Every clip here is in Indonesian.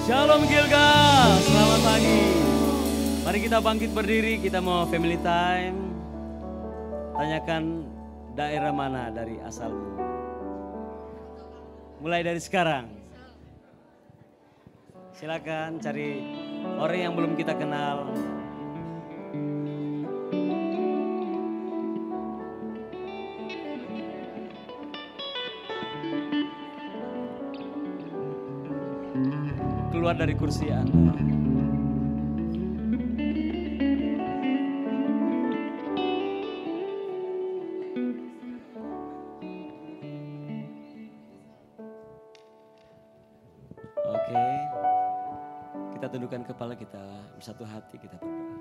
Shalom Gilga, selamat pagi. Mari kita bangkit berdiri, kita mau family time. Tanyakan daerah mana dari asalmu. Mulai dari sekarang. Silakan cari orang yang belum kita kenal. Keluar dari kursi Anda. Oke, kita tundukkan kepala kita, bersatu hati kita berdoa.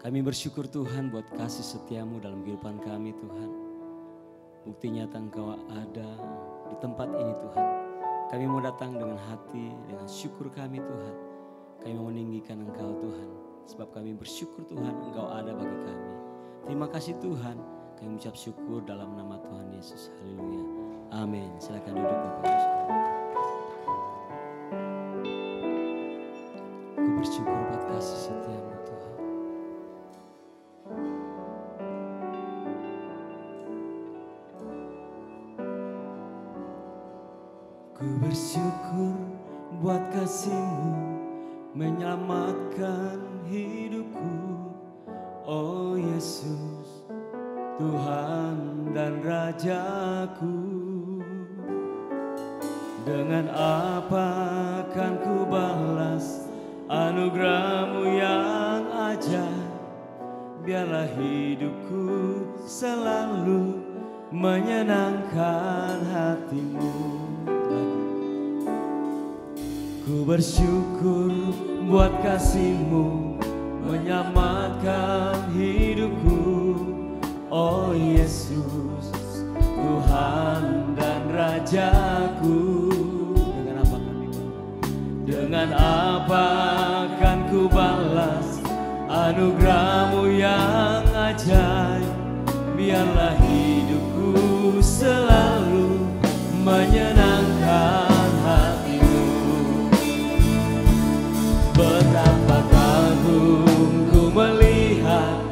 Kami bersyukur Tuhan buat kasih setiamu dalam kehidupan kami Tuhan. Bukti nyata Engkau ada di tempat ini Tuhan. Kami mau datang dengan hati, dengan syukur kami Tuhan. Kami mau meninggikan Engkau Tuhan. Sebab kami bersyukur Tuhan Engkau ada bagi kami. Terima kasih Tuhan. Kami mengucap syukur dalam nama Tuhan Yesus. Haleluya. Amin. Silakan duduk Bapak Ibu. Aku bersyukur buat kasih setiamu Tuhan. Ku bersyukur buat kasih-Mu menyelamatkan hidupku. Oh Yesus, Tuhan dan Rajaku. Dengan apa kan ku balas anugerah-Mu yang ajaib. Biarlah hidupku selalu menyenangkan hati-Mu. Ku bersyukur buat kasih-Mu menyelamatkan hidupku. Oh Yesus, Tuhan dan Rajaku. Dengan apa kan ku balas anugerah-Mu yang ajaib. Biarlah hidupku selalu menyenangkan. Betapa kagum ku melihat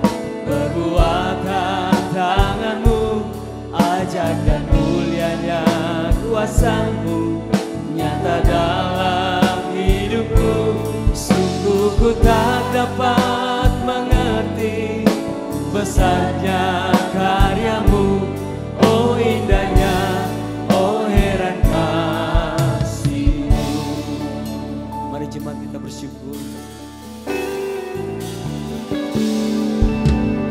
perbuatan tangan-Mu, ajaib dan mulianya kuasa-Mu nyata dalam hidupku. Sungguh ku tak dapat mengerti besarnya karya-Mu, oh indahnya, oh heran kasih-Mu. Mari jemaat kita bersyukur.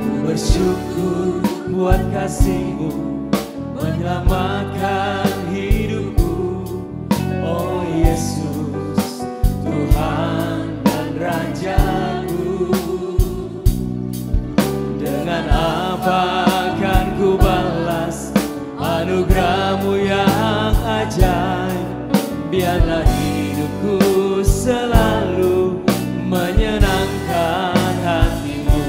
Ku bersyukur buat kasih-Mu menyelamatkan hidupku. Oh Yesus, Tuhan dan Rajaku. Dengan apa kan ku balas anugerah-Mu yang ajaib. Biarlah hidupku selalu menyenangkan hati-Mu.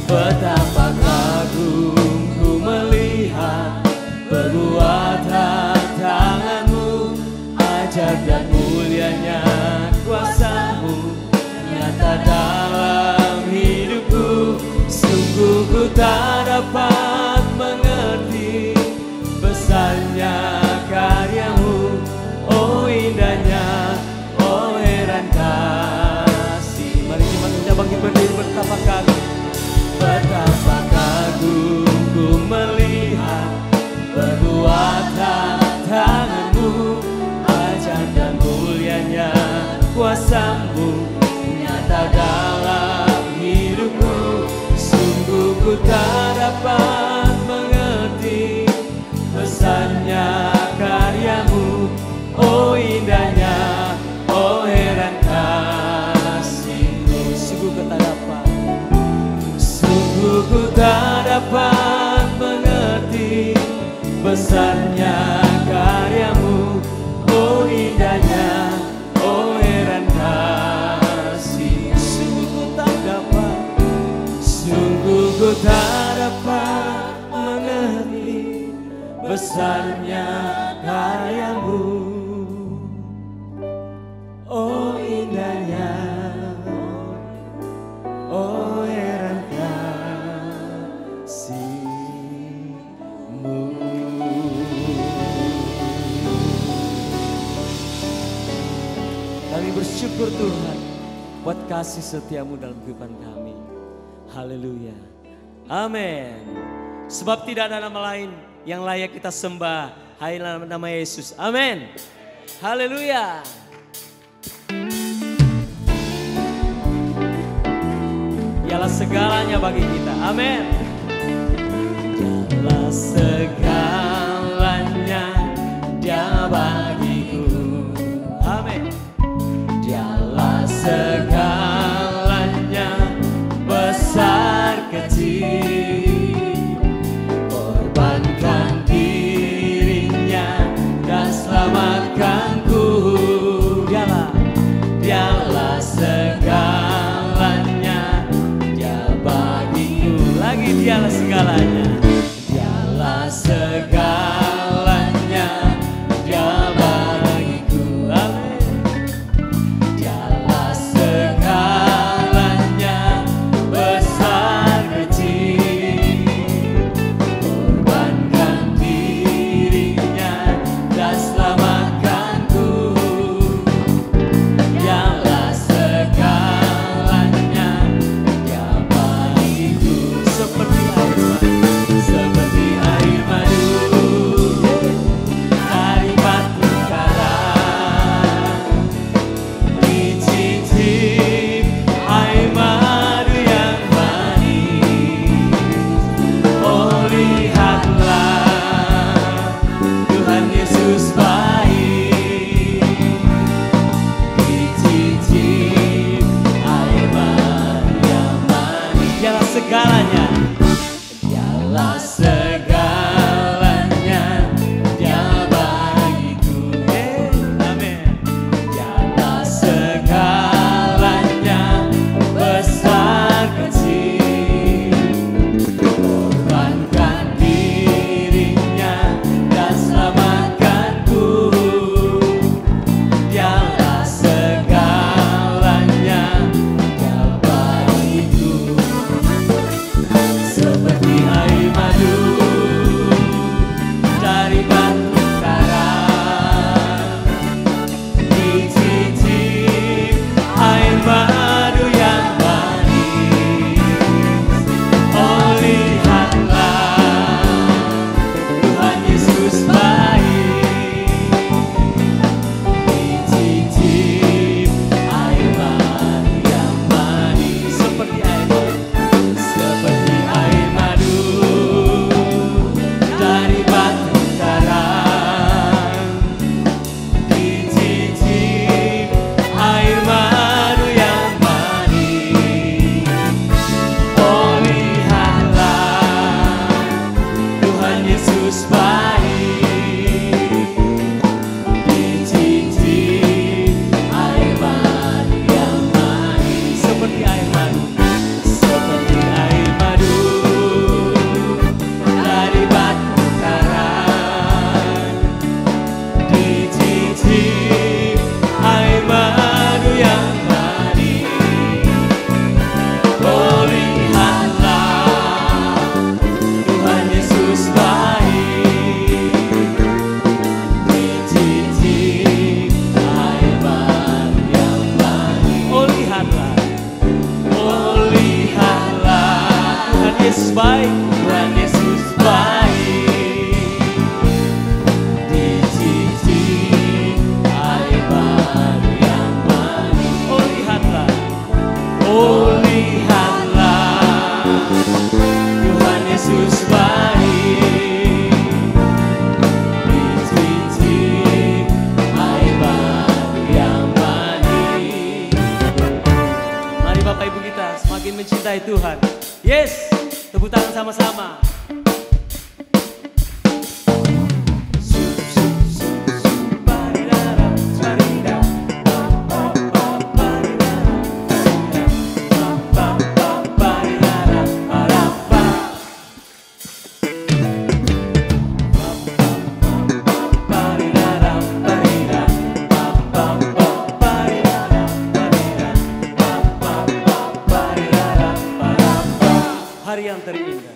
Betapa kagum ku melihat perbuatan tangan-Mu, ajaib dan mulianya kuasa-Mu nyata dalam hidupku. Sungguh ku tak dapat mengerti besarnya karya-Mu, oh indahnya, bersyukur Tuhan buat kasih setiamu dalam kehidupan kami. Haleluya. Amin. Sebab tidak ada nama lain yang layak kita sembah, hanya nama Yesus. Amin. Haleluya. Dialah segalanya bagi kita. Amin. Dialah segalanya, Dia bagiku. Amin. Dialah segalanya, besar kecil, korbankan dirinya dan selamatkanku. Dialah segalanya, Dia bagiku. Lagi dialah segalanya, dialah segalanya, Dia bagiku. Amin. Dialah segalanya, besar kecil, korbankan dirinya dan selamatkanku. Dialah segalanya, Dia bagiku. Seperti air madu dari batu karang, dicicip air madu yang manis. Oh, lihatlah Tuhan Yesus baik, dicicip air madu yang manis. Dialah segalanya, dialah segalanya, Dia bagiku. Amin. Dialah segalanya, besar kecil, korbankan dirinya dan selamatkanku. Dialah segalanya, Dia bagiku. Seperti air madu dari batu karang, dicicip air madu yang manis. Oh, lihatlah Tuhan Yesus baik, dicicip air madu yang manis. Seperti air madu dari batu karang, dicicip air madu yang manis. Oh, lihatlah Tuhan Yesus baik, dicicip air madu yang manis. Seperti air madu dari batu karang, dicicip air madu yang manis. Oh, lihatlah Tuhan Yesus baik, dicicip air madu yang manis. Oh, lihatlah Tuhan Yesus baik, Tuhan Yesus baik, dicicip air madu yang manis. Oh, lihatlah Tuhan Yesus baik, dicicip air madu yang manis. Mari Bapak Ibu kita semakin mencintai Tuhan. Yes, tepuk tangan sama-sama. Hari yang terindah.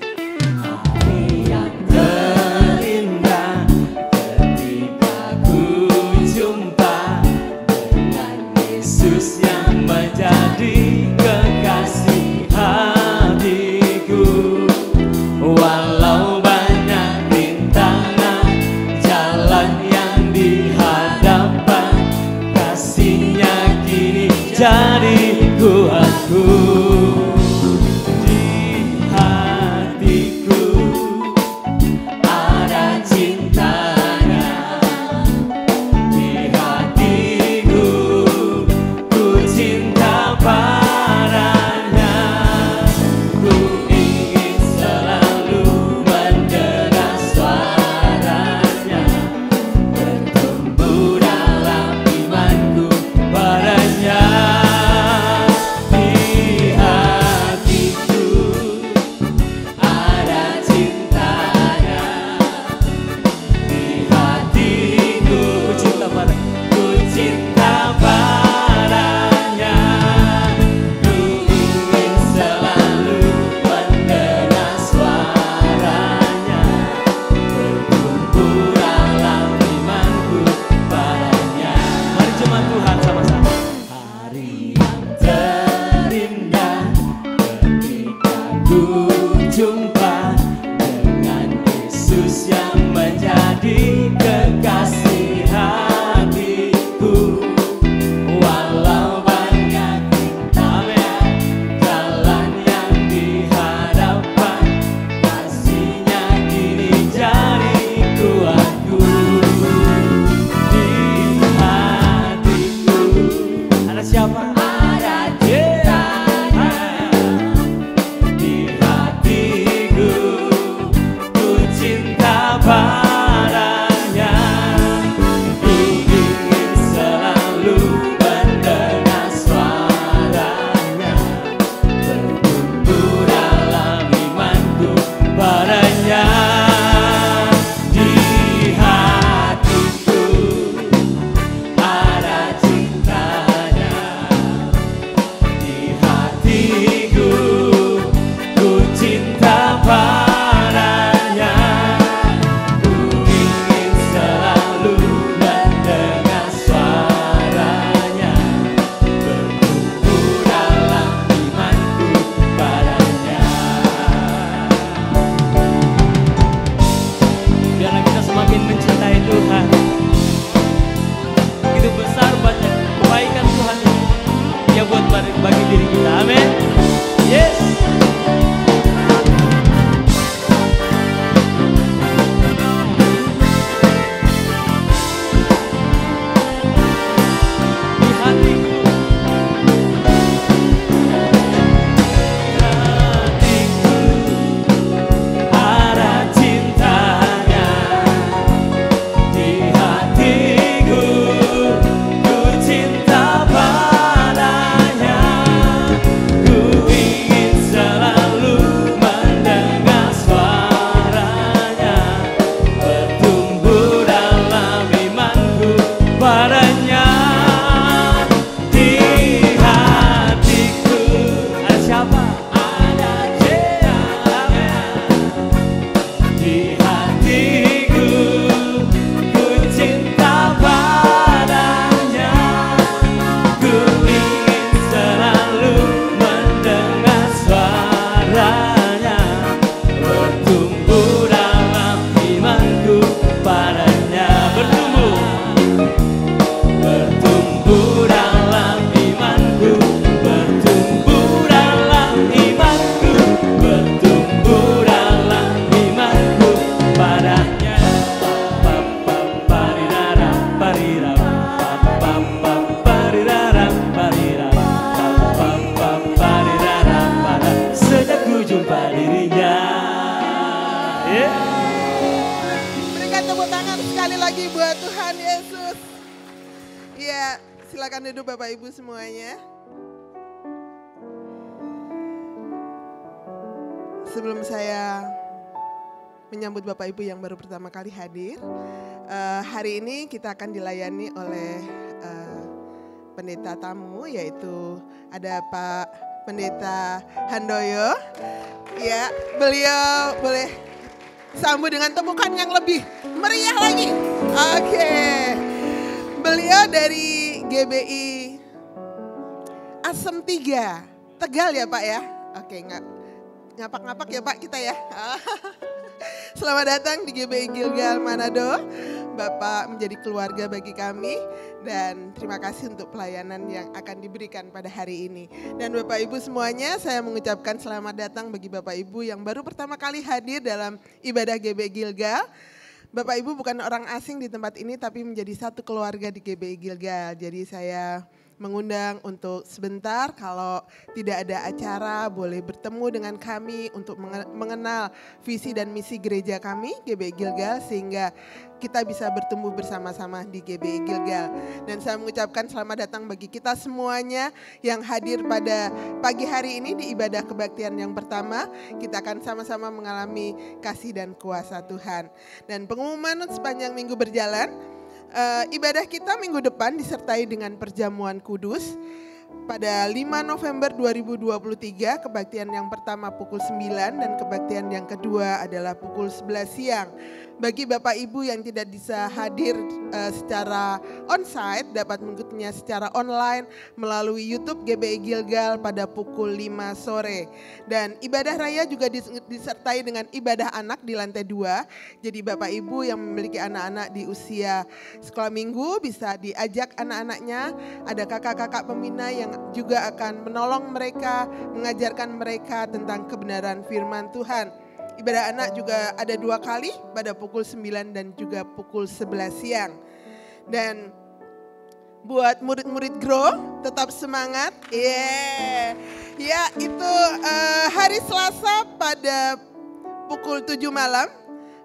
Tuhan Yesus. Ya, silakan duduk Bapak Ibu semuanya. Sebelum saya menyambut Bapak Ibu yang baru pertama kali hadir, hari ini kita akan dilayani oleh pendeta tamu, yaitu ada Pak Pendeta Handoyo. Ya, beliau boleh sambut dengan tepukan yang lebih meriah lagi. Oke. Beliau dari GBI Asem 3, Tegal ya Pak ya? Oke, ngapak-ngapak ya Pak kita ya. Selamat datang di GBI Gilgal Manado. Bapak menjadi keluarga bagi kami dan terima kasih untuk pelayanan yang akan diberikan pada hari ini. Dan Bapak Ibu semuanya, saya mengucapkan selamat datang bagi Bapak Ibu yang baru pertama kali hadir dalam ibadah GBI Gilgal. Bapak Ibu bukan orang asing di tempat ini tapi menjadi satu keluarga di GBI Gilgal. Jadi saya mengundang untuk sebentar, kalau tidak ada acara boleh bertemu dengan kami untuk mengenal visi dan misi gereja kami GBI Gilgal, sehingga kita bisa bertumbuh bersama-sama di GBI Gilgal. Dan saya mengucapkan selamat datang bagi kita semuanya yang hadir pada pagi hari ini di ibadah kebaktian yang pertama. Kita akan sama-sama mengalami kasih dan kuasa Tuhan. Dan pengumuman sepanjang minggu berjalan, ibadah kita minggu depan disertai dengan perjamuan kudus. Pada 5 November 2023, kebaktian yang pertama pukul 9 dan kebaktian yang kedua adalah pukul 11 siang. Bagi Bapak Ibu yang tidak bisa hadir secara onsite, dapat mengikutinya secara online melalui YouTube GBI Gilgal pada pukul 5 sore. Dan ibadah raya juga disertai dengan ibadah anak di lantai 2. Jadi Bapak Ibu yang memiliki anak-anak di usia sekolah minggu bisa diajak anak-anaknya. Ada kakak-kakak pembina yang juga akan menolong mereka, mengajarkan mereka tentang kebenaran firman Tuhan. Ibadah anak juga ada 2 kali, pada pukul 9 dan juga pukul 11 siang. Dan buat murid-murid Grow, tetap semangat. Ya, itu hari Selasa pada pukul 7 malam.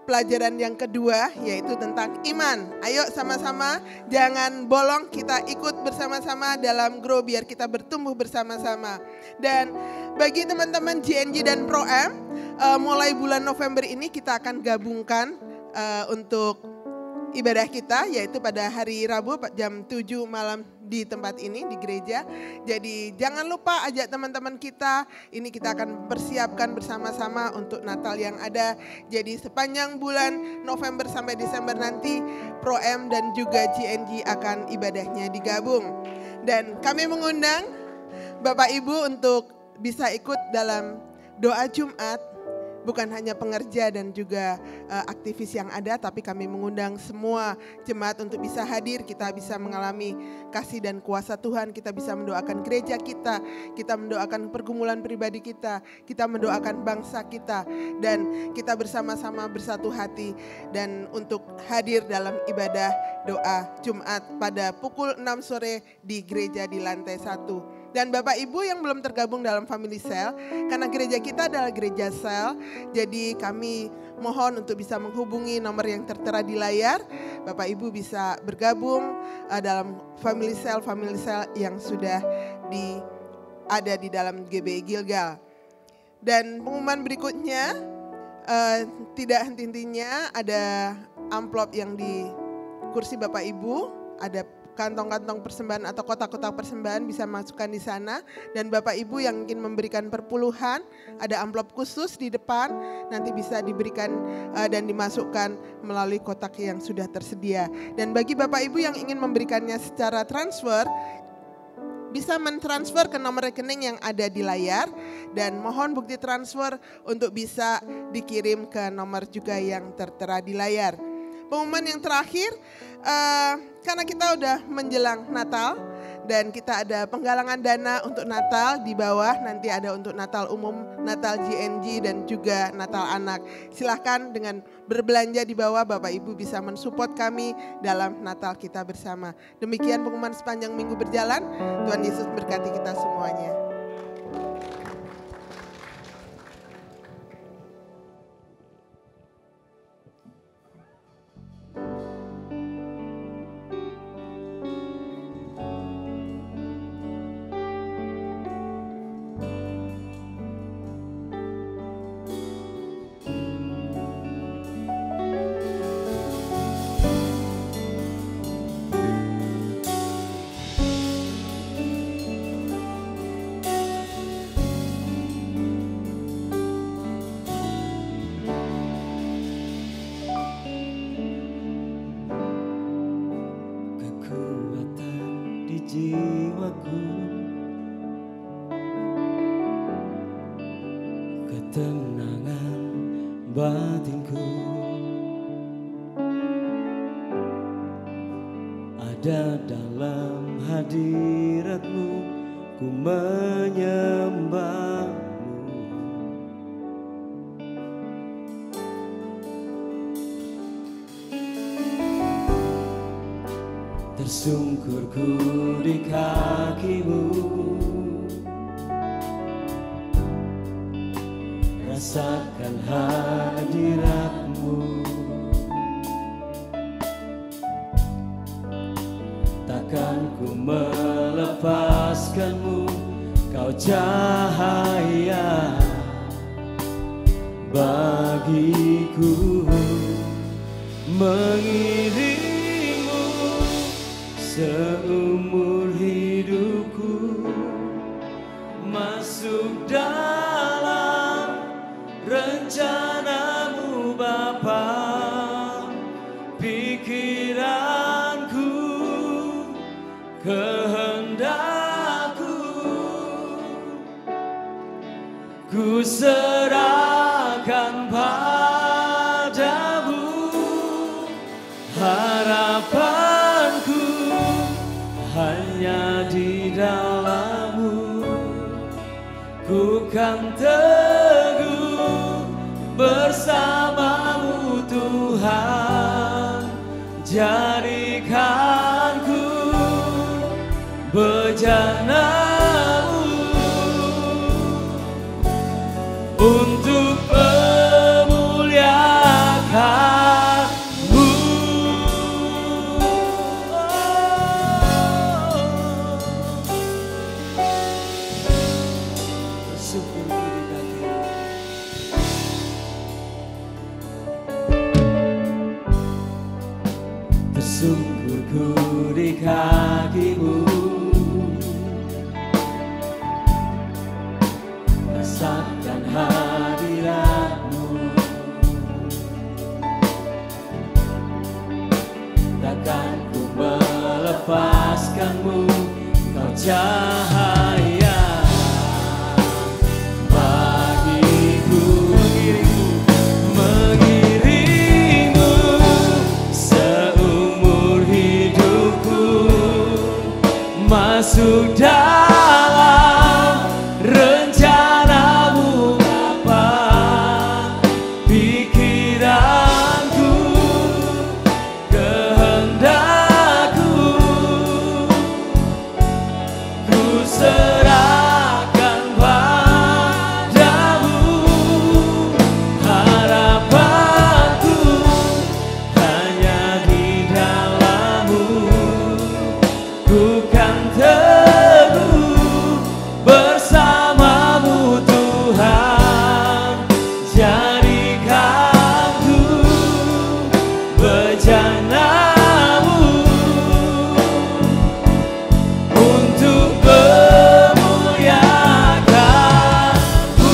Pelajaran yang kedua yaitu tentang iman. Ayo sama-sama, jangan bolong, kita ikut bersama-sama dalam Grow biar kita bertumbuh bersama-sama. Dan bagi teman-teman GNG dan Pro-M, mulai bulan November ini kita akan gabungkan untuk ibadah kita, yaitu pada hari Rabu jam 7 malam di tempat ini di gereja. Jadi jangan lupa ajak teman-teman kita, ini kita akan persiapkan bersama-sama untuk Natal yang ada. Jadi sepanjang bulan November sampai Desember nanti Pro-M dan juga GNG akan ibadahnya digabung. Dan kami mengundang Bapak Ibu untuk bisa ikut dalam doa Jumat. Bukan hanya pengerja dan juga aktivis yang ada, tapi kami mengundang semua jemaat untuk bisa hadir. Kita bisa mengalami kasih dan kuasa Tuhan, kita bisa mendoakan gereja kita mendoakan pergumulan pribadi kita mendoakan bangsa kita, dan kita bersama-sama bersatu hati dan untuk hadir dalam ibadah doa Jumat pada pukul 6 sore di gereja di lantai 1. Dan Bapak Ibu yang belum tergabung dalam Family Cell, karena gereja kita adalah gereja sel, jadi kami mohon untuk bisa menghubungi nomor yang tertera di layar. Bapak Ibu bisa bergabung dalam Family Cell yang sudah ada di dalam GBI Gilgal. Dan pengumuman berikutnya, tidak henti-hentinya ada amplop yang di kursi Bapak Ibu, ada kantong-kantong persembahan atau kotak-kotak persembahan bisa masukkan di sana. Dan Bapak Ibu yang ingin memberikan perpuluhan, ada amplop khusus di depan, nanti bisa diberikan dan dimasukkan melalui kotak yang sudah tersedia. Dan bagi Bapak Ibu yang ingin memberikannya secara transfer, bisa mentransfer ke nomor rekening yang ada di layar, dan mohon bukti transfer untuk bisa dikirim ke nomor juga yang tertera di layar. Pengumuman yang terakhir, karena kita udah menjelang Natal dan kita ada penggalangan dana untuk Natal, di bawah nanti ada untuk Natal umum, Natal GNG dan juga Natal anak. Silahkan dengan berbelanja di bawah, Bapak Ibu bisa mensupport kami dalam Natal kita bersama. Demikian pengumuman sepanjang minggu berjalan. Tuhan Yesus berkati kita semuanya. jiwaku, ketenangan batinku. Ada dalam hadirat-Mu, ku menyembah-Mu. Tersungkurku di kaki-Mu, rasakan hadirat-Mu. Takkan ku melepaskan-Mu, Kau cahaya bagiku. Mengiringmu seumur hidupku, masuk dalam rencana-Mu Bapa. Pikiranku, kehendakku, ku serahkan padamu. Harapanku hanya di dalam-Mu, ku kan teguh bersama-Mu Tuhan. Jadikanku bejana-Mu untuk memuliakan-Mu. Tersungkurku di kaki-Mu, rasakan hadirat-Mu. Takkan ku melepaskan-Mu, Kau cahaya bagiku. Mengiringmu seumur hidupku, masuk dalam rencana-Mu Bapa. Pikiranku, kehendakku, ku serahkan padamu. Harapanku hanya di dalam-Mu, ku kan teguh bersama-Mu Tuhan. Jadikanku bejana-Mu untuk memuliakan-Mu.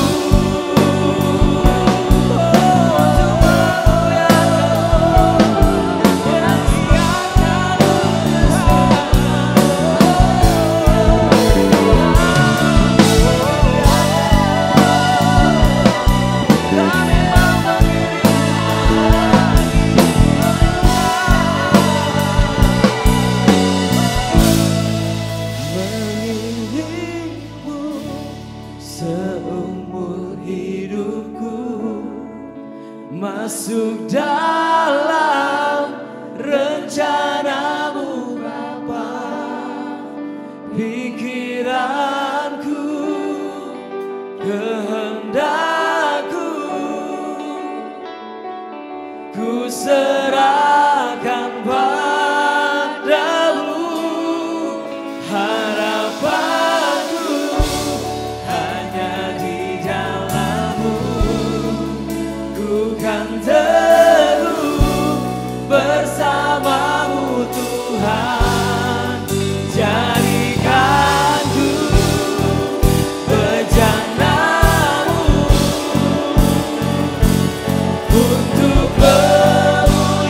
Mengiringmu seumur hidupku, masuk dalam rencana-Mu Bapa. Pikiranku, kehendakku, ku serahkan padamu. Harapanku hanya di dalam-Mu, ku kan teguh bersama-Mu Tuhan. Jadikanku bejana-Mu untuk memuliakan-Mu.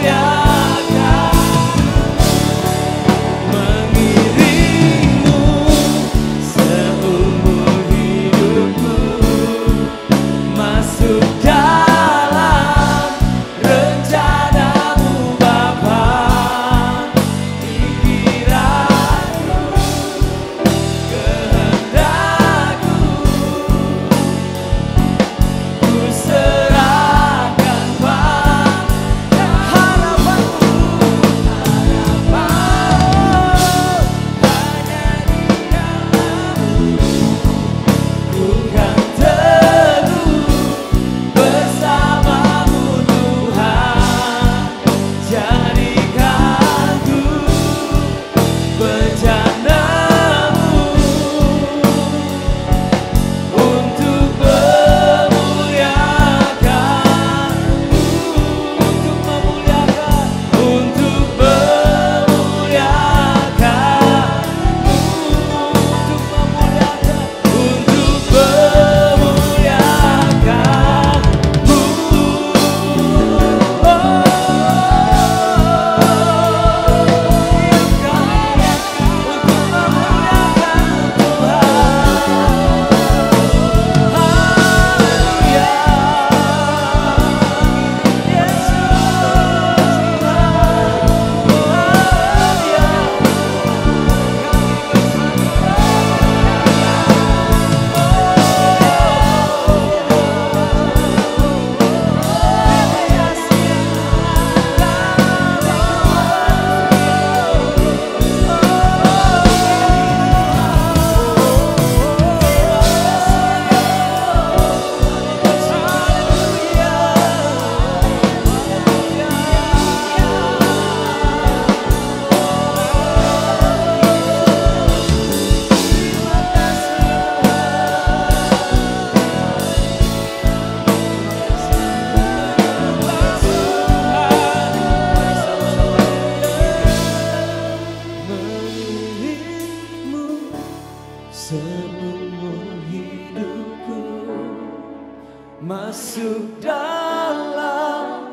masuk dalam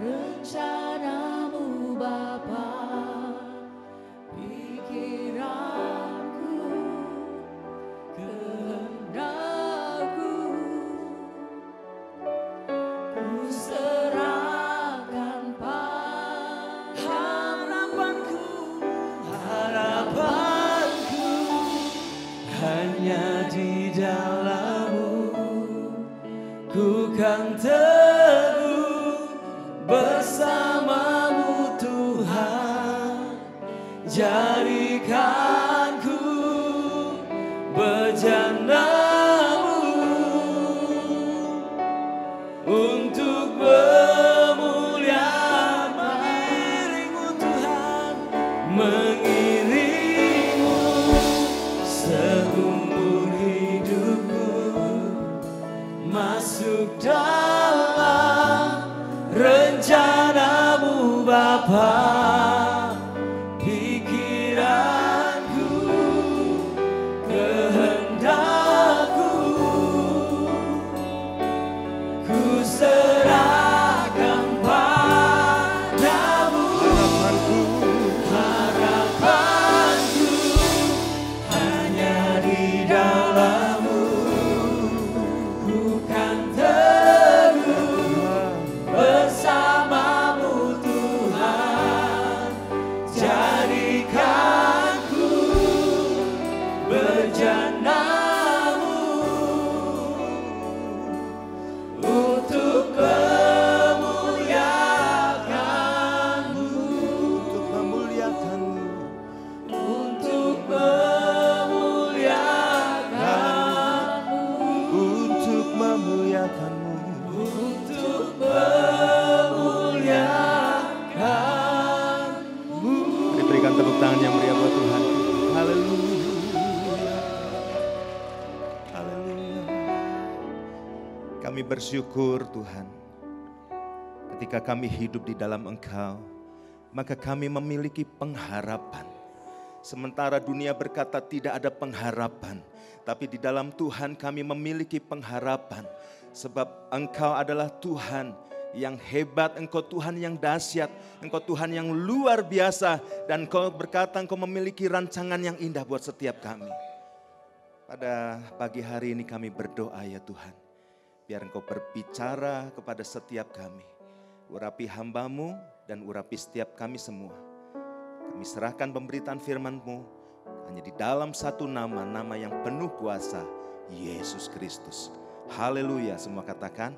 rencanamu Bapa. Pikiranku, kehendakku, ku serahkan harapanku, harapanku hanya di dalam-Mu. Ku kan teguh bersama-Mu Tuhan. Jadikanku bejana-Mu untuk memuliakan diri-Mu Tuhan. Mengiringmu seumur hidupku, masuk dalam rencana-Mu Bapa. Pikiranku, kehendakku, ku serahkan padamu. Harapanku hanya di dalam-Mu. Ku kan teguh bersama-Mu Tuhan. Jadikanku bejana-Mu untuk memuliakan-Mu. Untuk memuliakan-Mu. Untuk memuliakan-Mu. Untuk memuliakan-Mu. Untuk memuliakan-Mu. Mari berikan tepuk tangan yang meriah buat Tuhan. Haleluya. Haleluya. Kami bersyukur Tuhan. Ketika kami hidup di dalam Engkau, maka kami memiliki pengharapan. Sementara dunia berkata tidak ada pengharapan, tapi di dalam Tuhan kami memiliki pengharapan. Sebab Engkau adalah Tuhan yang hebat, Engkau Tuhan yang dahsyat, Engkau Tuhan yang luar biasa. Dan Engkau berkata Engkau memiliki rancangan yang indah buat setiap kami. Pada pagi hari ini kami berdoa ya Tuhan, biar Engkau berbicara kepada setiap kami. Urapi hamba-Mu dan urapi setiap kami semua. Kami serahkan pemberitaan firman-Mu hanya di dalam satu nama, nama yang penuh kuasa, Yesus Kristus. Haleluya, semua katakan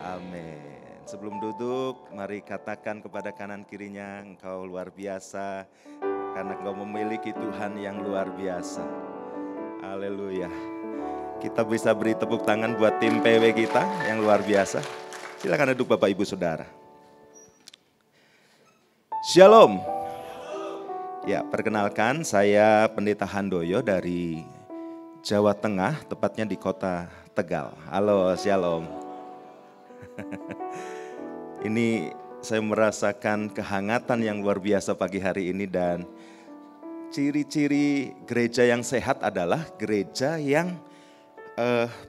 amin. Sebelum duduk, mari katakan kepada kanan kirinya, engkau luar biasa karena engkau memiliki Tuhan yang luar biasa. Haleluya. Kita bisa beri tepuk tangan buat tim PW kita yang luar biasa. Silakan duduk Bapak Ibu Saudara. Shalom. Ya, perkenalkan saya Pendeta Handoyo dari Jawa Tengah, tepatnya di kota Tegal. Halo, shalom. Ini saya merasakan kehangatan yang luar biasa pagi hari ini, dan ciri-ciri gereja yang sehat adalah gereja yang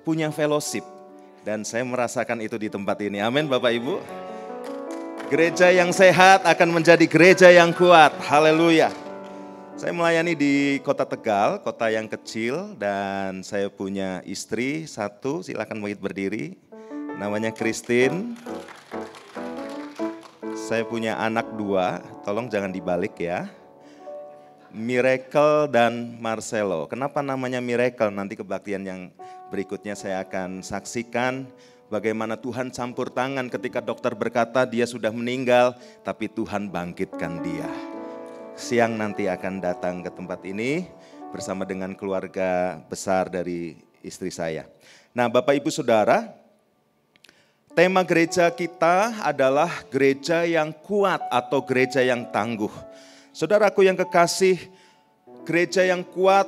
punya fellowship. Dan saya merasakan itu di tempat ini. Amin Bapak Ibu. Gereja yang sehat akan menjadi gereja yang kuat. Haleluya. Saya melayani di kota Tegal, kota yang kecil, dan saya punya istri satu, silakan berdiri. Namanya Christine. Saya punya anak dua, tolong jangan dibalik ya. Miracle dan Marcelo. Kenapa namanya Miracle? Nanti kebaktian yang berikutnya saya akan saksikan bagaimana Tuhan campur tangan ketika dokter berkata dia sudah meninggal, tapi Tuhan bangkitkan dia. Siang nanti akan datang ke tempat ini bersama dengan keluarga besar dari istri saya. Nah Bapak Ibu Saudara, tema gereja kita adalah gereja yang kuat atau gereja yang tangguh. Saudaraku yang kekasih, gereja yang kuat,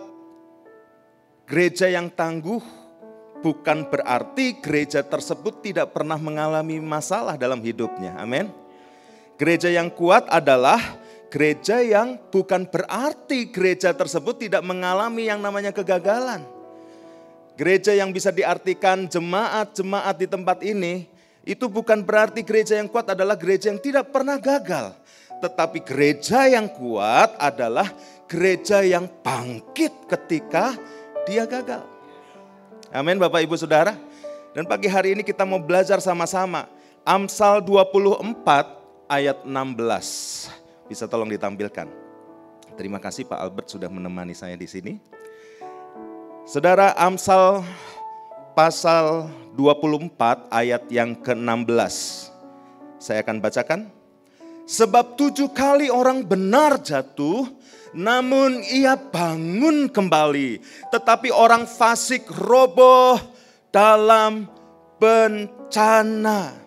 gereja yang tangguh bukan berarti gereja tersebut tidak pernah mengalami masalah dalam hidupnya. Amin. Gereja yang kuat adalah gereja yang bukan berarti gereja tersebut tidak mengalami yang namanya kegagalan. Gereja yang bisa diartikan jemaat-jemaat di tempat ini, itu bukan berarti gereja yang kuat adalah gereja yang tidak pernah gagal. Tetapi gereja yang kuat adalah gereja yang bangkit ketika dia gagal. Amin Bapak Ibu Saudara. Dan pagi hari ini kita mau belajar sama-sama. Amsal 24 ayat 16. Bisa tolong ditampilkan. Terima kasih Pak Albert sudah menemani saya di sini. Saudara, Amsal pasal 24 ayat yang ke-16. Saya akan bacakan. Sebab 7 kali orang benar jatuh, namun ia bangun kembali. Tetapi orang fasik roboh dalam bencana.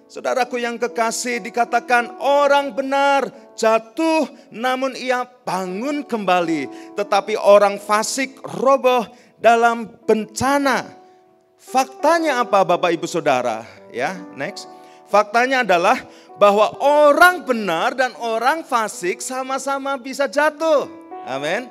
Saudaraku yang kekasih, dikatakan orang benar jatuh namun ia bangun kembali. Tetapi orang fasik roboh dalam bencana. Faktanya apa Bapak Ibu Saudara? Ya, next. Faktanya adalah bahwa orang benar dan orang fasik sama-sama bisa jatuh. Amin.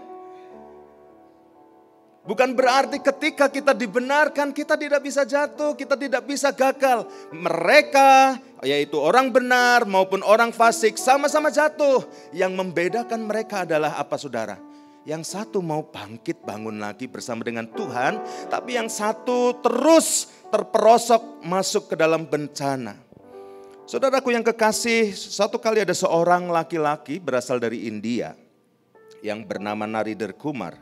Bukan berarti ketika kita dibenarkan kita tidak bisa jatuh, kita tidak bisa gagal. Mereka yaitu orang benar maupun orang fasik sama-sama jatuh. Yang membedakan mereka adalah apa saudara? Yang satu mau bangkit bangun lagi bersama dengan Tuhan, tapi yang satu terus terperosok masuk ke dalam bencana. Saudaraku yang kekasih, satu kali ada seorang laki-laki berasal dari India yang bernama Narendra Kumar.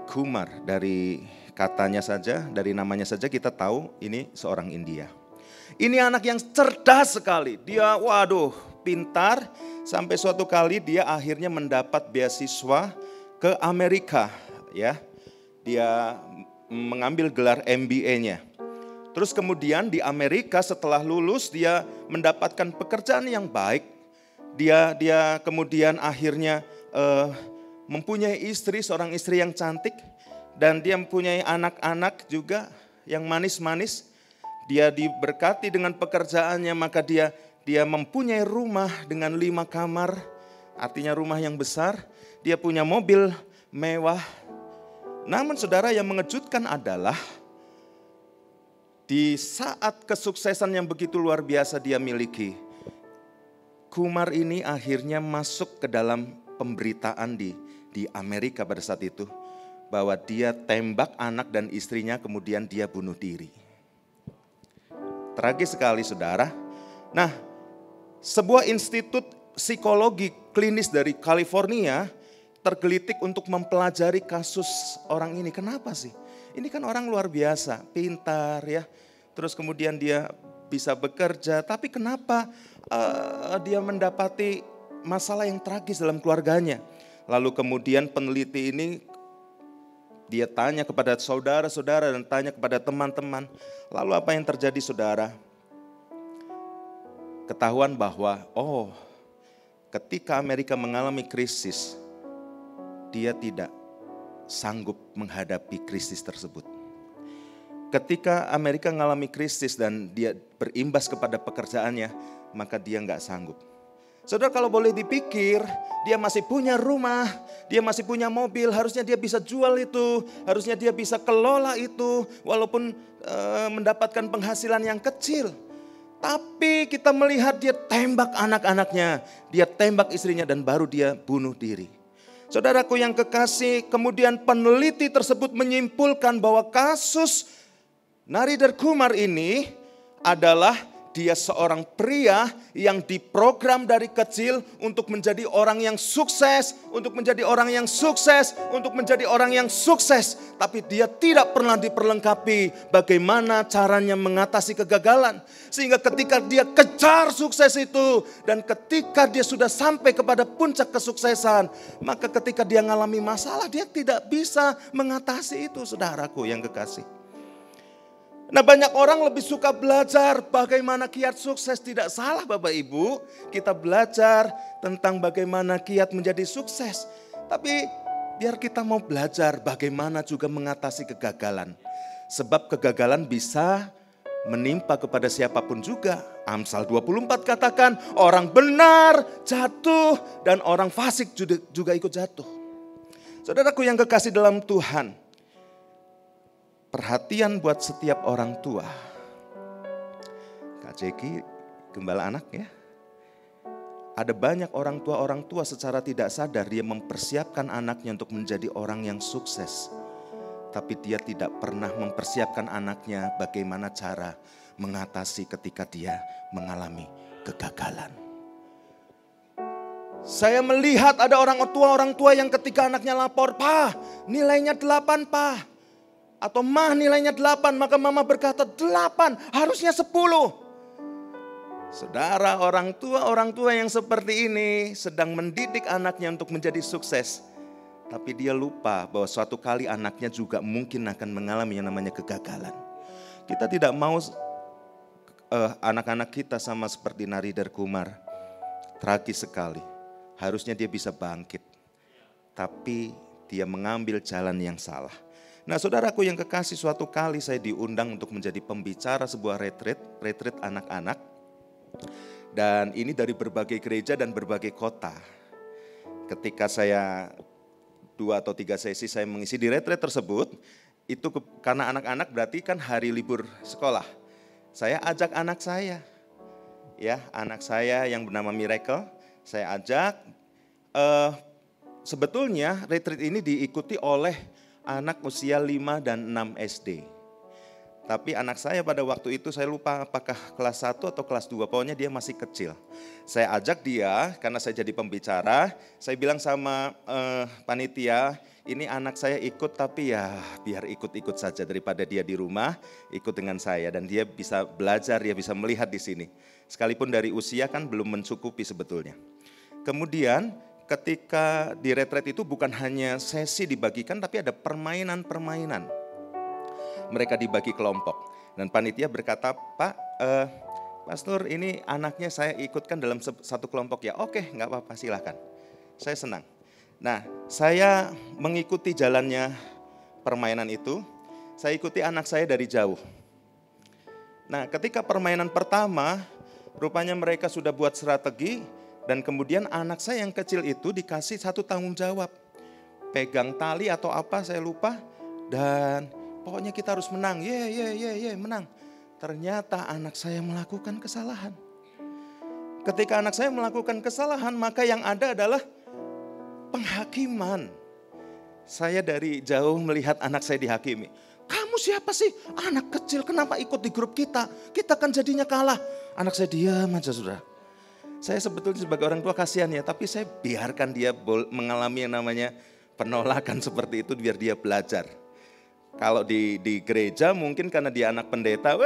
Kumar dari katanya saja, dari namanya saja kita tahu ini seorang India. Ini anak yang cerdas sekali, dia pintar sampai suatu kali dia akhirnya mendapat beasiswa ke Amerika ya. Dia mengambil gelar MBA-nya. Terus kemudian di Amerika setelah lulus dia mendapatkan pekerjaan yang baik. Dia kemudian akhirnya mempunyai istri, seorang istri yang cantik. Dan dia mempunyai anak-anak juga yang manis-manis. Dia diberkati dengan pekerjaannya, maka dia mempunyai rumah dengan 5 kamar. Artinya rumah yang besar. Dia punya mobil mewah. Namun saudara, yang mengejutkan adalah di saat kesuksesan yang begitu luar biasa dia miliki, Kumar ini akhirnya masuk ke dalam pemberitaan di Amerika pada saat itu, bahwa dia tembak anak dan istrinya kemudian dia bunuh diri. Tragis sekali saudara. Nah, sebuah institut psikologi klinis dari California tergelitik untuk mempelajari kasus orang ini. Kenapa sih? Ini kan orang luar biasa, pintar ya. Terus kemudian dia bisa bekerja, tapi kenapa dia mendapati masalah yang tragis dalam keluarganya? Lalu kemudian peneliti ini dia tanya kepada saudara-saudara dan tanya kepada teman-teman. Lalu apa yang terjadi saudara? Ketahuan bahwa ketika Amerika mengalami krisis, dia tidak sanggup menghadapi krisis tersebut. Ketika Amerika mengalami krisis dan dia berimbas kepada pekerjaannya, maka dia nggak sanggup. Saudara, kalau boleh dipikir, dia masih punya rumah, dia masih punya mobil, harusnya dia bisa jual itu, harusnya dia bisa kelola itu, walaupun mendapatkan penghasilan yang kecil. Tapi kita melihat dia tembak anak-anaknya, dia tembak istrinya dan baru dia bunuh diri. Saudaraku yang kekasih, kemudian peneliti tersebut menyimpulkan bahwa kasus Narendra Kumar ini adalah dia seorang pria yang diprogram dari kecil untuk menjadi orang yang sukses, untuk menjadi orang yang sukses, untuk menjadi orang yang sukses. Tapi dia tidak pernah diperlengkapi bagaimana caranya mengatasi kegagalan. Sehingga ketika dia kejar sukses itu dan ketika dia sudah sampai kepada puncak kesuksesan, maka ketika dia mengalami masalah dia tidak bisa mengatasi itu, saudaraku yang kekasih. Nah, banyak orang lebih suka belajar bagaimana kiat sukses. Tidak salah Bapak Ibu, kita belajar tentang bagaimana kiat menjadi sukses. Tapi biar kita mau belajar bagaimana juga mengatasi kegagalan. Sebab kegagalan bisa menimpa kepada siapapun juga. Amsal 24 katakan orang benar jatuh dan orang fasik juga ikut jatuh. Saudaraku yang kekasih dalam Tuhan, perhatian buat setiap orang tua. Kak Jeki, gembala anak ya. Ada banyak orang tua secara tidak sadar dia mempersiapkan anaknya untuk menjadi orang yang sukses. Tapi dia tidak pernah mempersiapkan anaknya bagaimana cara mengatasi ketika dia mengalami kegagalan. Saya melihat ada orang tua yang ketika anaknya lapor, "Pa, nilainya 8, Pa." Atau, "Mah, nilainya 8." Maka mama berkata, 8, harusnya 10. Saudara, orang tua yang seperti ini sedang mendidik anaknya untuk menjadi sukses. Tapi dia lupa bahwa suatu kali anaknya juga mungkin akan mengalami yang namanya kegagalan. Kita tidak mau anak-anak kita sama seperti Narider Kumar. Tragis sekali. Harusnya dia bisa bangkit. Tapi dia mengambil jalan yang salah. Nah, saudaraku yang kekasih, suatu kali saya diundang untuk menjadi pembicara sebuah retreat anak-anak. Dan ini dari berbagai gereja dan berbagai kota. Ketika saya 2 atau 3 sesi saya mengisi di retreat tersebut, itu karena anak-anak berarti kan hari libur sekolah. Saya ajak anak saya, ya anak saya yang bernama Miracle, saya ajak. Sebetulnya retreat ini diikuti oleh anak usia 5 dan 6 SD. Tapi anak saya pada waktu itu saya lupa apakah kelas 1 atau kelas 2, pokoknya dia masih kecil. Saya ajak dia karena saya jadi pembicara, saya bilang sama panitia, ini anak saya ikut tapi ya biar ikut-ikut saja daripada dia di rumah ikut dengan saya. Dan dia bisa belajar, dia bisa melihat di sini. Sekalipun dari usia kan belum mencukupi sebetulnya. Kemudian ketika di retreat itu bukan hanya sesi dibagikan tapi ada permainan-permainan. Mereka dibagi kelompok dan panitia berkata, "Pak, Pastor ini anaknya saya ikutkan dalam satu kelompok ya." "Oke, gak apa-apa, silahkan." Saya senang. Nah, saya mengikuti jalannya permainan itu, saya ikuti anak saya dari jauh. Nah, ketika permainan pertama, rupanya mereka sudah buat strategi dan kemudian anak saya yang kecil itu dikasih satu tanggung jawab. Pegang tali atau apa saya lupa dan pokoknya kita harus menang, menang. Ternyata anak saya melakukan kesalahan. Ketika anak saya melakukan kesalahan, maka yang ada adalah penghakiman. Saya dari jauh melihat anak saya dihakimi. "Kamu siapa sih? Anak kecil, kenapa ikut di grup kita? Kita kan jadinya kalah." Anak saya diam aja, saudara. Saya sebetulnya sebagai orang tua kasihan ya, tapi saya biarkan dia mengalami yang namanya penolakan seperti itu biar dia belajar. Kalau di gereja mungkin karena dia anak pendeta,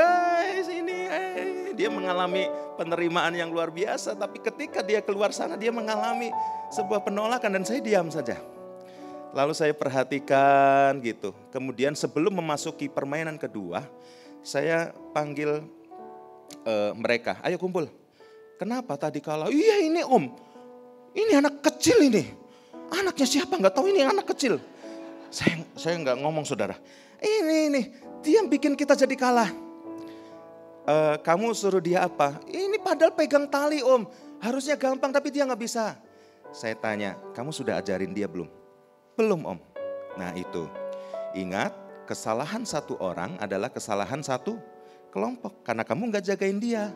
dia mengalami penerimaan yang luar biasa. Tapi ketika dia keluar sana dia mengalami sebuah penolakan dan saya diam saja. Lalu saya perhatikan gitu. Kemudian sebelum memasuki permainan kedua, saya panggil mereka, "Ayo kumpul." "Kenapa tadi kalah?" "Iya ini Om, ini anak kecil ini. Anaknya siapa nggak tahu, ini anak kecil." Saya nggak ngomong, saudara. Ini dia bikin kita jadi kalah. "Kamu suruh dia apa?" "Ini padahal pegang tali Om, harusnya gampang tapi dia nggak bisa." Saya tanya, "Kamu sudah ajarin dia belum?" "Belum Om." Nah itu, ingat kesalahan satu orang adalah kesalahan satu kelompok karena kamu nggak jagain dia.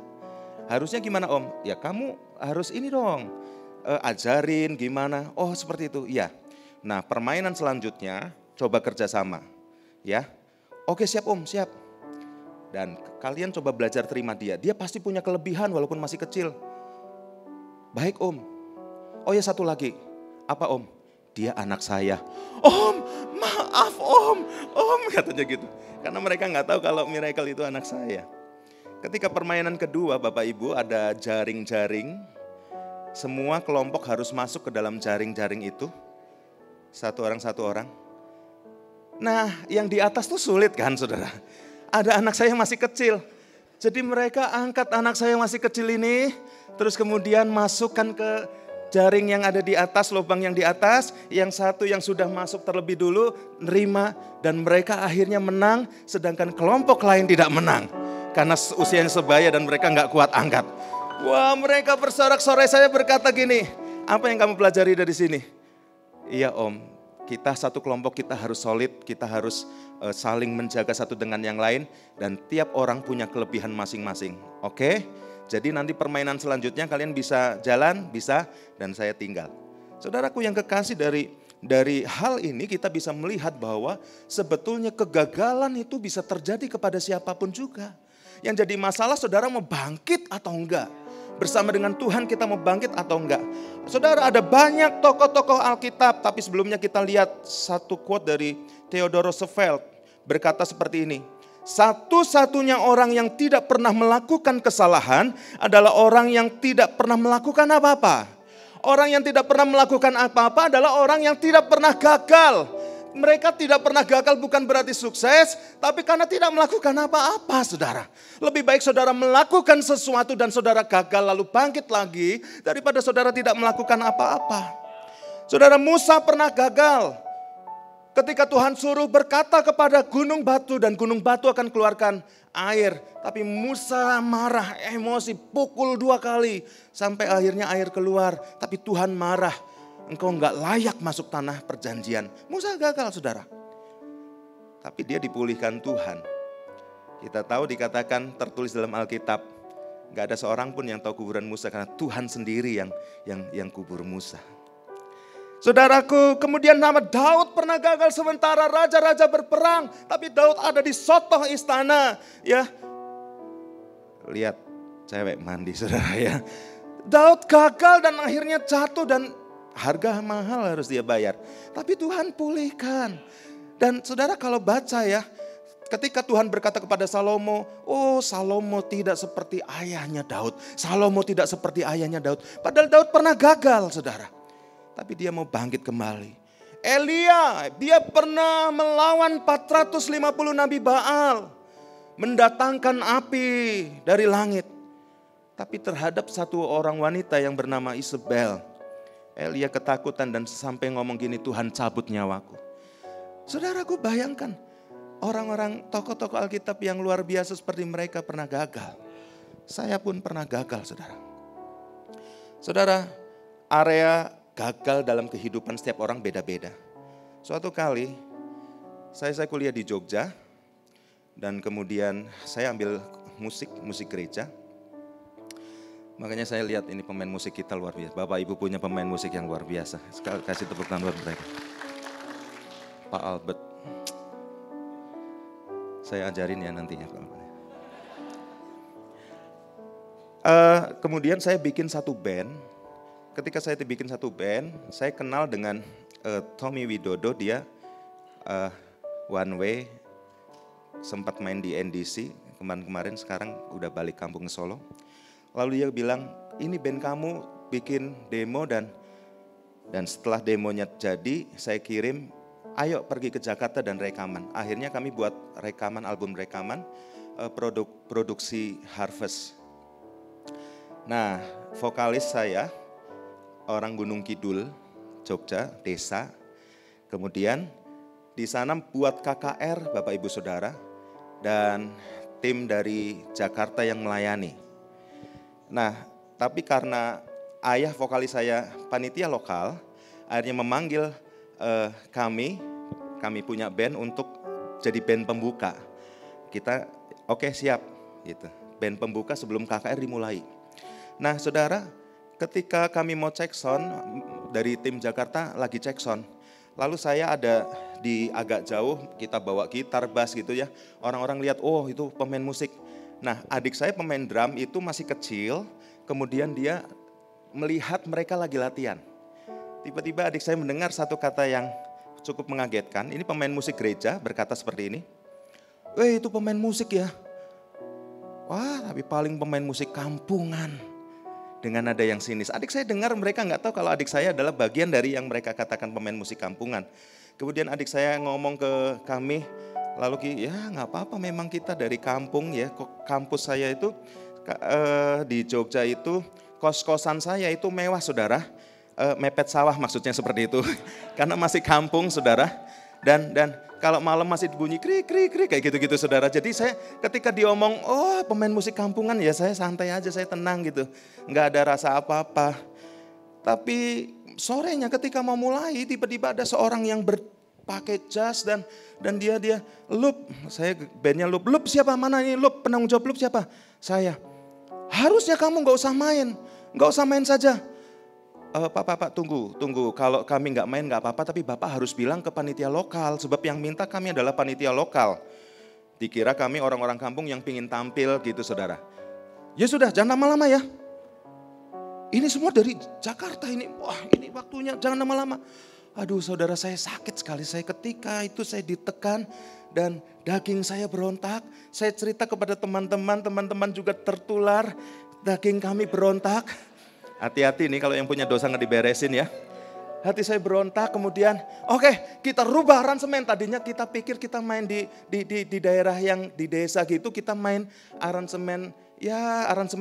Harusnya gimana Om? "Ya kamu harus ini dong, ajarin gimana." "Oh seperti itu, iya." Nah permainan selanjutnya coba kerjasama ya. "Oke siap Om, siap." Dan kalian coba belajar terima dia. Dia pasti punya kelebihan walaupun masih kecil. "Baik Om." "Oh ya satu lagi." "Apa Om?" "Dia anak saya." "Om maaf Om." Katanya gitu. Karena mereka gak tahu kalau Miracle itu anak saya. Ketika permainan kedua Bapak Ibu ada jaring-jaring. Semua kelompok harus masuk ke dalam jaring-jaring itu. Satu orang. Nah yang di atas tuh sulit kan saudara. Ada anak saya masih kecil. Jadi mereka angkat anak saya masih kecil ini. Terus kemudian masukkan ke jaring yang ada di atas, lubang yang di atas. Yang satu yang sudah masuk terlebih dulu nerima. Dan mereka akhirnya menang. Sedangkan kelompok lain tidak menang. Karena usianya sebaya dan mereka gak kuat angkat. Wah mereka bersorak-sorai, saya berkata gini. "Apa yang kamu pelajari dari sini?" "Iya Om, kita satu kelompok kita harus solid, kita harus saling menjaga satu dengan yang lain. Dan tiap orang punya kelebihan masing-masing. Oke? Jadi nanti permainan selanjutnya kalian bisa jalan, bisa, dan saya tinggal. Saudaraku yang kekasih, dari hal ini kita bisa melihat bahwa sebetulnya kegagalan itu bisa terjadi kepada siapapun juga. Yang jadi masalah saudara mau bangkit atau enggak. Bersama dengan Tuhan kita mau bangkit atau enggak. Saudara, ada banyak tokoh-tokoh Alkitab, tapi sebelumnya kita lihat satu quote dari Theodore Roosevelt berkata seperti ini. Satu-satunya orang yang tidak pernah melakukan kesalahan adalah orang yang tidak pernah melakukan apa-apa. Orang yang tidak pernah melakukan apa-apa adalah orang yang tidak pernah gagal. Mereka tidak pernah gagal bukan berarti sukses, tapi karena tidak melakukan apa-apa, saudara. Lebih baik saudara melakukan sesuatu dan saudara gagal lalu bangkit lagi, daripada saudara tidak melakukan apa-apa. Saudara, Musa pernah gagal. Ketika Tuhan suruh berkata kepada gunung batu dan gunung batu akan keluarkan air. Tapi Musa marah, emosi, pukul 2 kali. Sampai akhirnya air keluar. Tapi Tuhan marah, engkau enggak layak masuk tanah perjanjian. Musa gagal, saudara. Tapi dia dipulihkan Tuhan. Kita tahu dikatakan tertulis dalam Alkitab. Enggak ada seorang pun yang tahu kuburan Musa karena Tuhan sendiri yang kubur Musa. Saudaraku, kemudian nama Daud pernah gagal sementara raja-raja berperang. Tapi Daud ada di sotoh istana. Ya, lihat cewek mandi, saudara ya. Daud gagal dan akhirnya jatuh dan harga mahal harus dia bayar. Tapi Tuhan pulihkan. Dan saudara kalau baca ya, ketika Tuhan berkata kepada Salomo, oh Salomo tidak seperti ayahnya Daud. Salomo tidak seperti ayahnya Daud. Padahal Daud pernah gagal, saudara. Tapi dia mau bangkit kembali. Elia, dia pernah melawan 450 nabi Baal. Mendatangkan api dari langit. Tapi terhadap satu orang wanita yang bernama Isabel. Elia ketakutan dan sampai ngomong gini, Tuhan cabut nyawaku. Saudaraku bayangkan. Orang-orang tokoh-tokoh Alkitab yang luar biasa seperti mereka pernah gagal. Saya pun pernah gagal, saudara. Saudara, area gagal dalam kehidupan setiap orang beda-beda. Suatu kali saya kuliah di Jogja dan kemudian saya ambil musik gereja. Makanya saya lihat ini pemain musik kita luar biasa. Bapak Ibu punya pemain musik yang luar biasa. Sekali kasih tepuk tangan buat mereka. Pak Albert. Saya ajarin ya nantinya Pak Albert. Kemudian saya bikin satu band. Ketika saya bikin satu band, saya kenal dengan Tommy Widodo, dia One Way, sempat main di NDC kemarin, sekarang udah balik kampung ke Solo. Lalu dia bilang, ini band kamu bikin demo dan setelah demonya jadi, saya kirim, ayo pergi ke Jakarta dan rekaman. Akhirnya kami buat album rekaman, produksi Harvest. Nah, vokalis saya, orang Gunung Kidul, Jogja, desa. Kemudian di sana buat KKR, Bapak Ibu Saudara, dan tim dari Jakarta yang melayani. Nah, tapi karena ayah vokalis saya panitia lokal, akhirnya memanggil kami punya band untuk jadi band pembuka. Kita oke, siap, gitu. Band pembuka sebelum KKR dimulai. Nah, saudara, ketika kami mau cek sound, dari tim Jakarta lagi cek sound. Lalu saya ada di agak jauh, kita bawa gitar, bass gitu ya. Orang-orang lihat, oh itu pemain musik. Nah, adik saya pemain drum itu masih kecil, kemudian dia melihat mereka lagi latihan. Tiba-tiba adik saya mendengar satu kata yang cukup mengagetkan. Ini pemain musik gereja berkata seperti ini. Itu pemain musik ya. Wah, tapi paling pemain musik kampungan. Dengan nada yang sinis. Adik saya dengar mereka nggak tahu kalau adik saya adalah bagian dari yang mereka katakan pemain musik kampungan. Kemudian adik saya ngomong ke kami, lalu ya nggak apa-apa memang kita dari kampung ya. Kampus saya itu di Jogja itu, kos-kosan saya itu mewah saudara. Mepet sawah maksudnya seperti itu. Karena masih kampung saudara. Dan kalau malam masih bunyi krik kayak gitu-gitu saudara. Jadi saya ketika diomong, oh pemain musik kampungan ya saya santai aja, saya tenang gitu. Nggak ada rasa apa-apa. Tapi sorenya ketika mau mulai tiba-tiba ada seorang yang berpakai jas dan dia Lup, saya bandnya Lup siapa, mana ini Lup, penanggung jawab Lup siapa? Saya. Harusnya kamu nggak usah main saja. Pak tunggu, kalau kami nggak main nggak apa-apa, tapi Bapak harus bilang ke panitia lokal, sebab yang minta kami adalah panitia lokal. Dikira kami orang-orang kampung yang pingin tampil gitu saudara. Ya sudah, jangan lama-lama ya. Ini semua dari Jakarta ini, wah ini waktunya, jangan lama-lama. Aduh saudara, saya sakit sekali, ketika itu saya ditekan dan daging saya berontak. Saya cerita kepada teman-teman juga tertular, daging kami berontak. Hati-hati nih kalau yang punya dosa nggak diberesin ya. Hati saya berontak, kemudian oke, kita rubah aransemen. Tadinya kita pikir kita main di daerah yang di desa gitu, kita main aransemen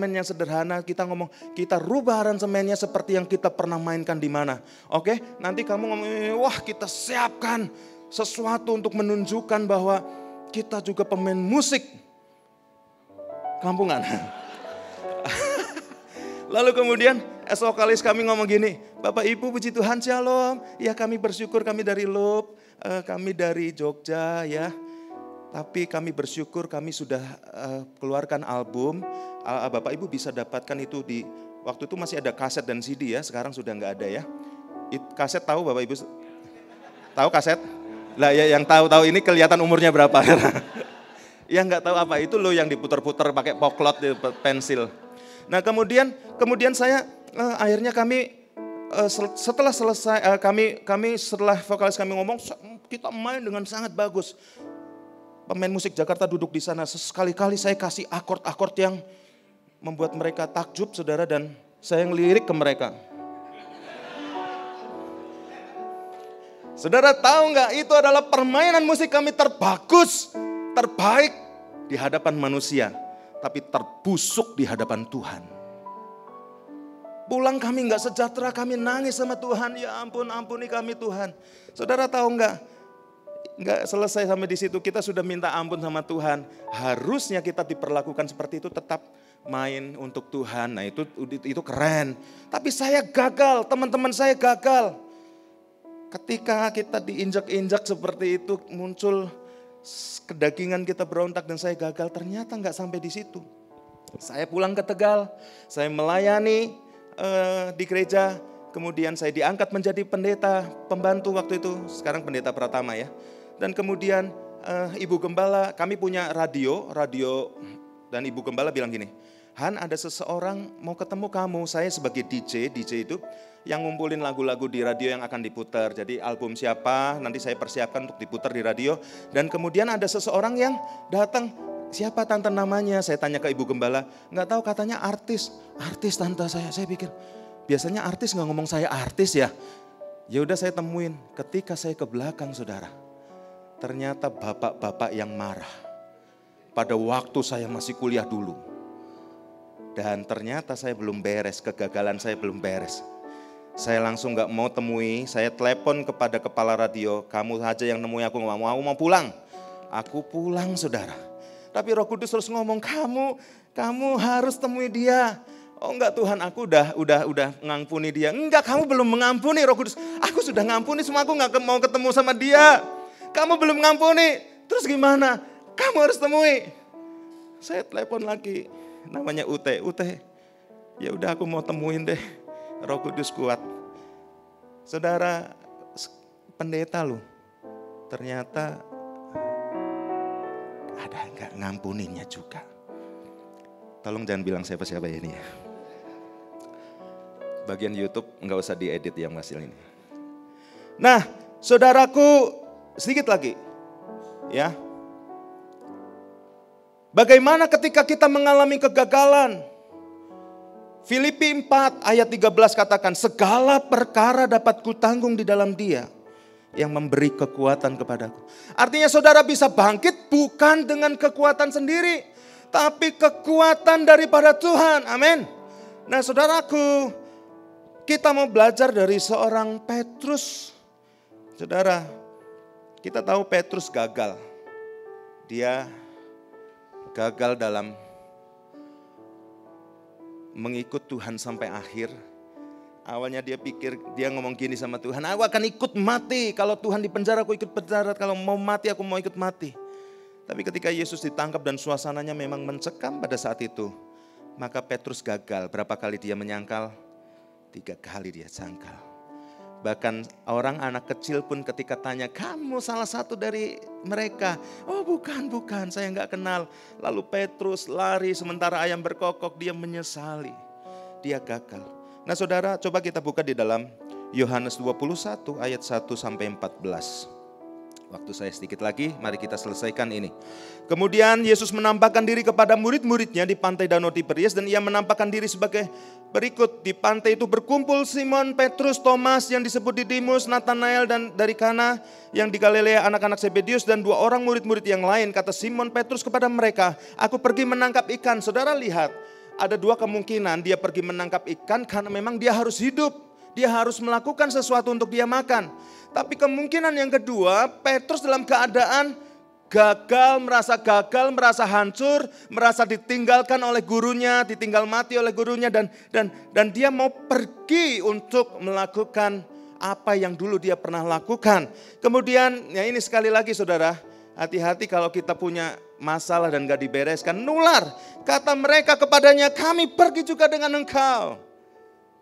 yang sederhana. Kita ngomong, kita rubah aransemennya seperti yang kita pernah mainkan di mana. Oke, nanti kamu ngomong, wah kita siapkan sesuatu untuk menunjukkan bahwa kita juga pemain musik kampungan. Lalu kemudian esokalis kami ngomong gini, Bapak Ibu puji Tuhan shalom, ya kami bersyukur kami dari Lup, kami dari Jogja ya. Tapi kami bersyukur kami sudah keluarkan album, Bapak Ibu bisa dapatkan itu di, waktu itu masih ada kaset dan CD ya, sekarang sudah nggak ada ya. Kaset tahu Bapak Ibu? Tahu kaset? Lah ya yang tahu ini kelihatan umurnya berapa. Yang nggak tahu apa itu loh yang diputar-putar pakai poklot pensil. Nah kemudian saya akhirnya kami setelah selesai kami setelah vokalis kami ngomong kita main dengan sangat bagus. Pemain musik Jakarta duduk di sana, sekali-kali saya kasih akord-akord yang membuat mereka takjub saudara, dan saya ngelirik ke mereka. Saudara tahu nggak, itu adalah permainan musik kami terbagus, terbaik di hadapan manusia, tapi terbusuk di hadapan Tuhan. Pulang kami nggak sejahtera, kami nangis sama Tuhan, ya ampun, ampuni kami Tuhan. Saudara tahu nggak selesai sampai di situ, kita sudah minta ampun sama Tuhan. Harusnya kita diperlakukan seperti itu, tetap main untuk Tuhan. Nah itu keren. Tapi saya gagal, teman-teman saya gagal. Ketika kita diinjak-injak seperti itu, muncul kedagingan kita berontak dan saya gagal. Ternyata nggak sampai di situ. Saya pulang ke Tegal, saya melayani di gereja. Kemudian saya diangkat menjadi pendeta pembantu waktu itu, sekarang pendeta Pratama ya. Dan kemudian Ibu Gembala, kami punya radio dan Ibu Gembala bilang gini, Han ada seseorang mau ketemu kamu, saya sebagai DJ itu yang ngumpulin lagu-lagu di radio yang akan diputar. Jadi album siapa nanti saya persiapkan untuk diputar di radio. Dan kemudian ada seseorang yang datang, siapa tante namanya? Saya tanya ke Ibu Gembala, nggak tahu katanya artis tante saya pikir. Biasanya artis nggak ngomong saya artis ya. Ya udah saya temuin. Ketika saya ke belakang saudara, ternyata bapak-bapak yang marah. Pada waktu saya masih kuliah dulu. Dan ternyata saya belum beres, kegagalan saya belum beres. Saya langsung nggak mau temui, saya telepon kepada kepala radio, kamu aja yang nemui aku, mau pulang. Aku pulang saudara. Tapi Roh Kudus terus ngomong, kamu harus temui dia. Oh enggak Tuhan, aku udah ngampuni dia. Enggak, kamu belum mengampuni Roh Kudus. Aku sudah ngampuni semua, aku nggak mau ketemu sama dia. Kamu belum ngampuni, terus gimana? Kamu harus temui. Saya telepon lagi, namanya Ute. Ya udah aku mau temuin deh. Roh Kudus kuat. Saudara, pendeta loh. Ternyata ada enggak ngampuninya juga. Tolong jangan bilang siapa-siapa ini ya. Bagian YouTube enggak usah diedit yang hasil ini. Nah, saudaraku, sedikit lagi. Ya. Bagaimana ketika kita mengalami kegagalan? Filipi 4 ayat 13 katakan, segala perkara dapat kutanggung di dalam Dia yang memberi kekuatan kepadaku. Artinya saudara bisa bangkit bukan dengan kekuatan sendiri, tapi kekuatan daripada Tuhan. Amin. Nah saudaraku, kita mau belajar dari seorang Petrus. Saudara, kita tahu Petrus gagal. Dia gagal dalam mengikut Tuhan sampai akhir. Awalnya dia pikir, dia ngomong gini sama Tuhan, aku akan ikut mati. Kalau Tuhan di penjara aku ikut penjara, kalau mau mati aku mau ikut mati. Tapi ketika Yesus ditangkap dan suasananya memang mencekam pada saat itu, maka Petrus gagal. Berapa kali dia menyangkal? 3 kali dia sangkal. Bahkan orang anak kecil pun ketika tanya, kamu salah satu dari mereka. Oh bukan, saya enggak kenal. Lalu Petrus lari sementara ayam berkokok, dia menyesali. Dia gagal. Nah saudara, coba kita buka di dalam Yohanes 21 ayat 1 sampai 14. Waktu saya sedikit lagi, mari kita selesaikan ini. Kemudian Yesus menampakkan diri kepada murid-muridnya di pantai Danau Tiberias dan ia menampakkan diri sebagai berikut. Di pantai itu berkumpul Simon, Petrus, Thomas yang disebut Didimus, Nathanael dan dari Kana yang di Galilea, anak-anak Zebedius dan 2 orang murid-murid yang lain. Kata Simon Petrus kepada mereka, aku pergi menangkap ikan. Saudara lihat, ada 2 kemungkinan dia pergi menangkap ikan karena memang dia harus hidup. Dia harus melakukan sesuatu untuk dia makan. Tapi kemungkinan yang kedua, Petrus dalam keadaan gagal, merasa hancur, merasa ditinggalkan oleh gurunya, ditinggal mati oleh gurunya dan dia mau pergi untuk melakukan apa yang dulu dia pernah lakukan. Kemudian ya ini sekali lagi saudara, hati-hati kalau kita punya masalah dan gak dibereskan, nular. Kata mereka kepadanya, kami pergi juga dengan engkau.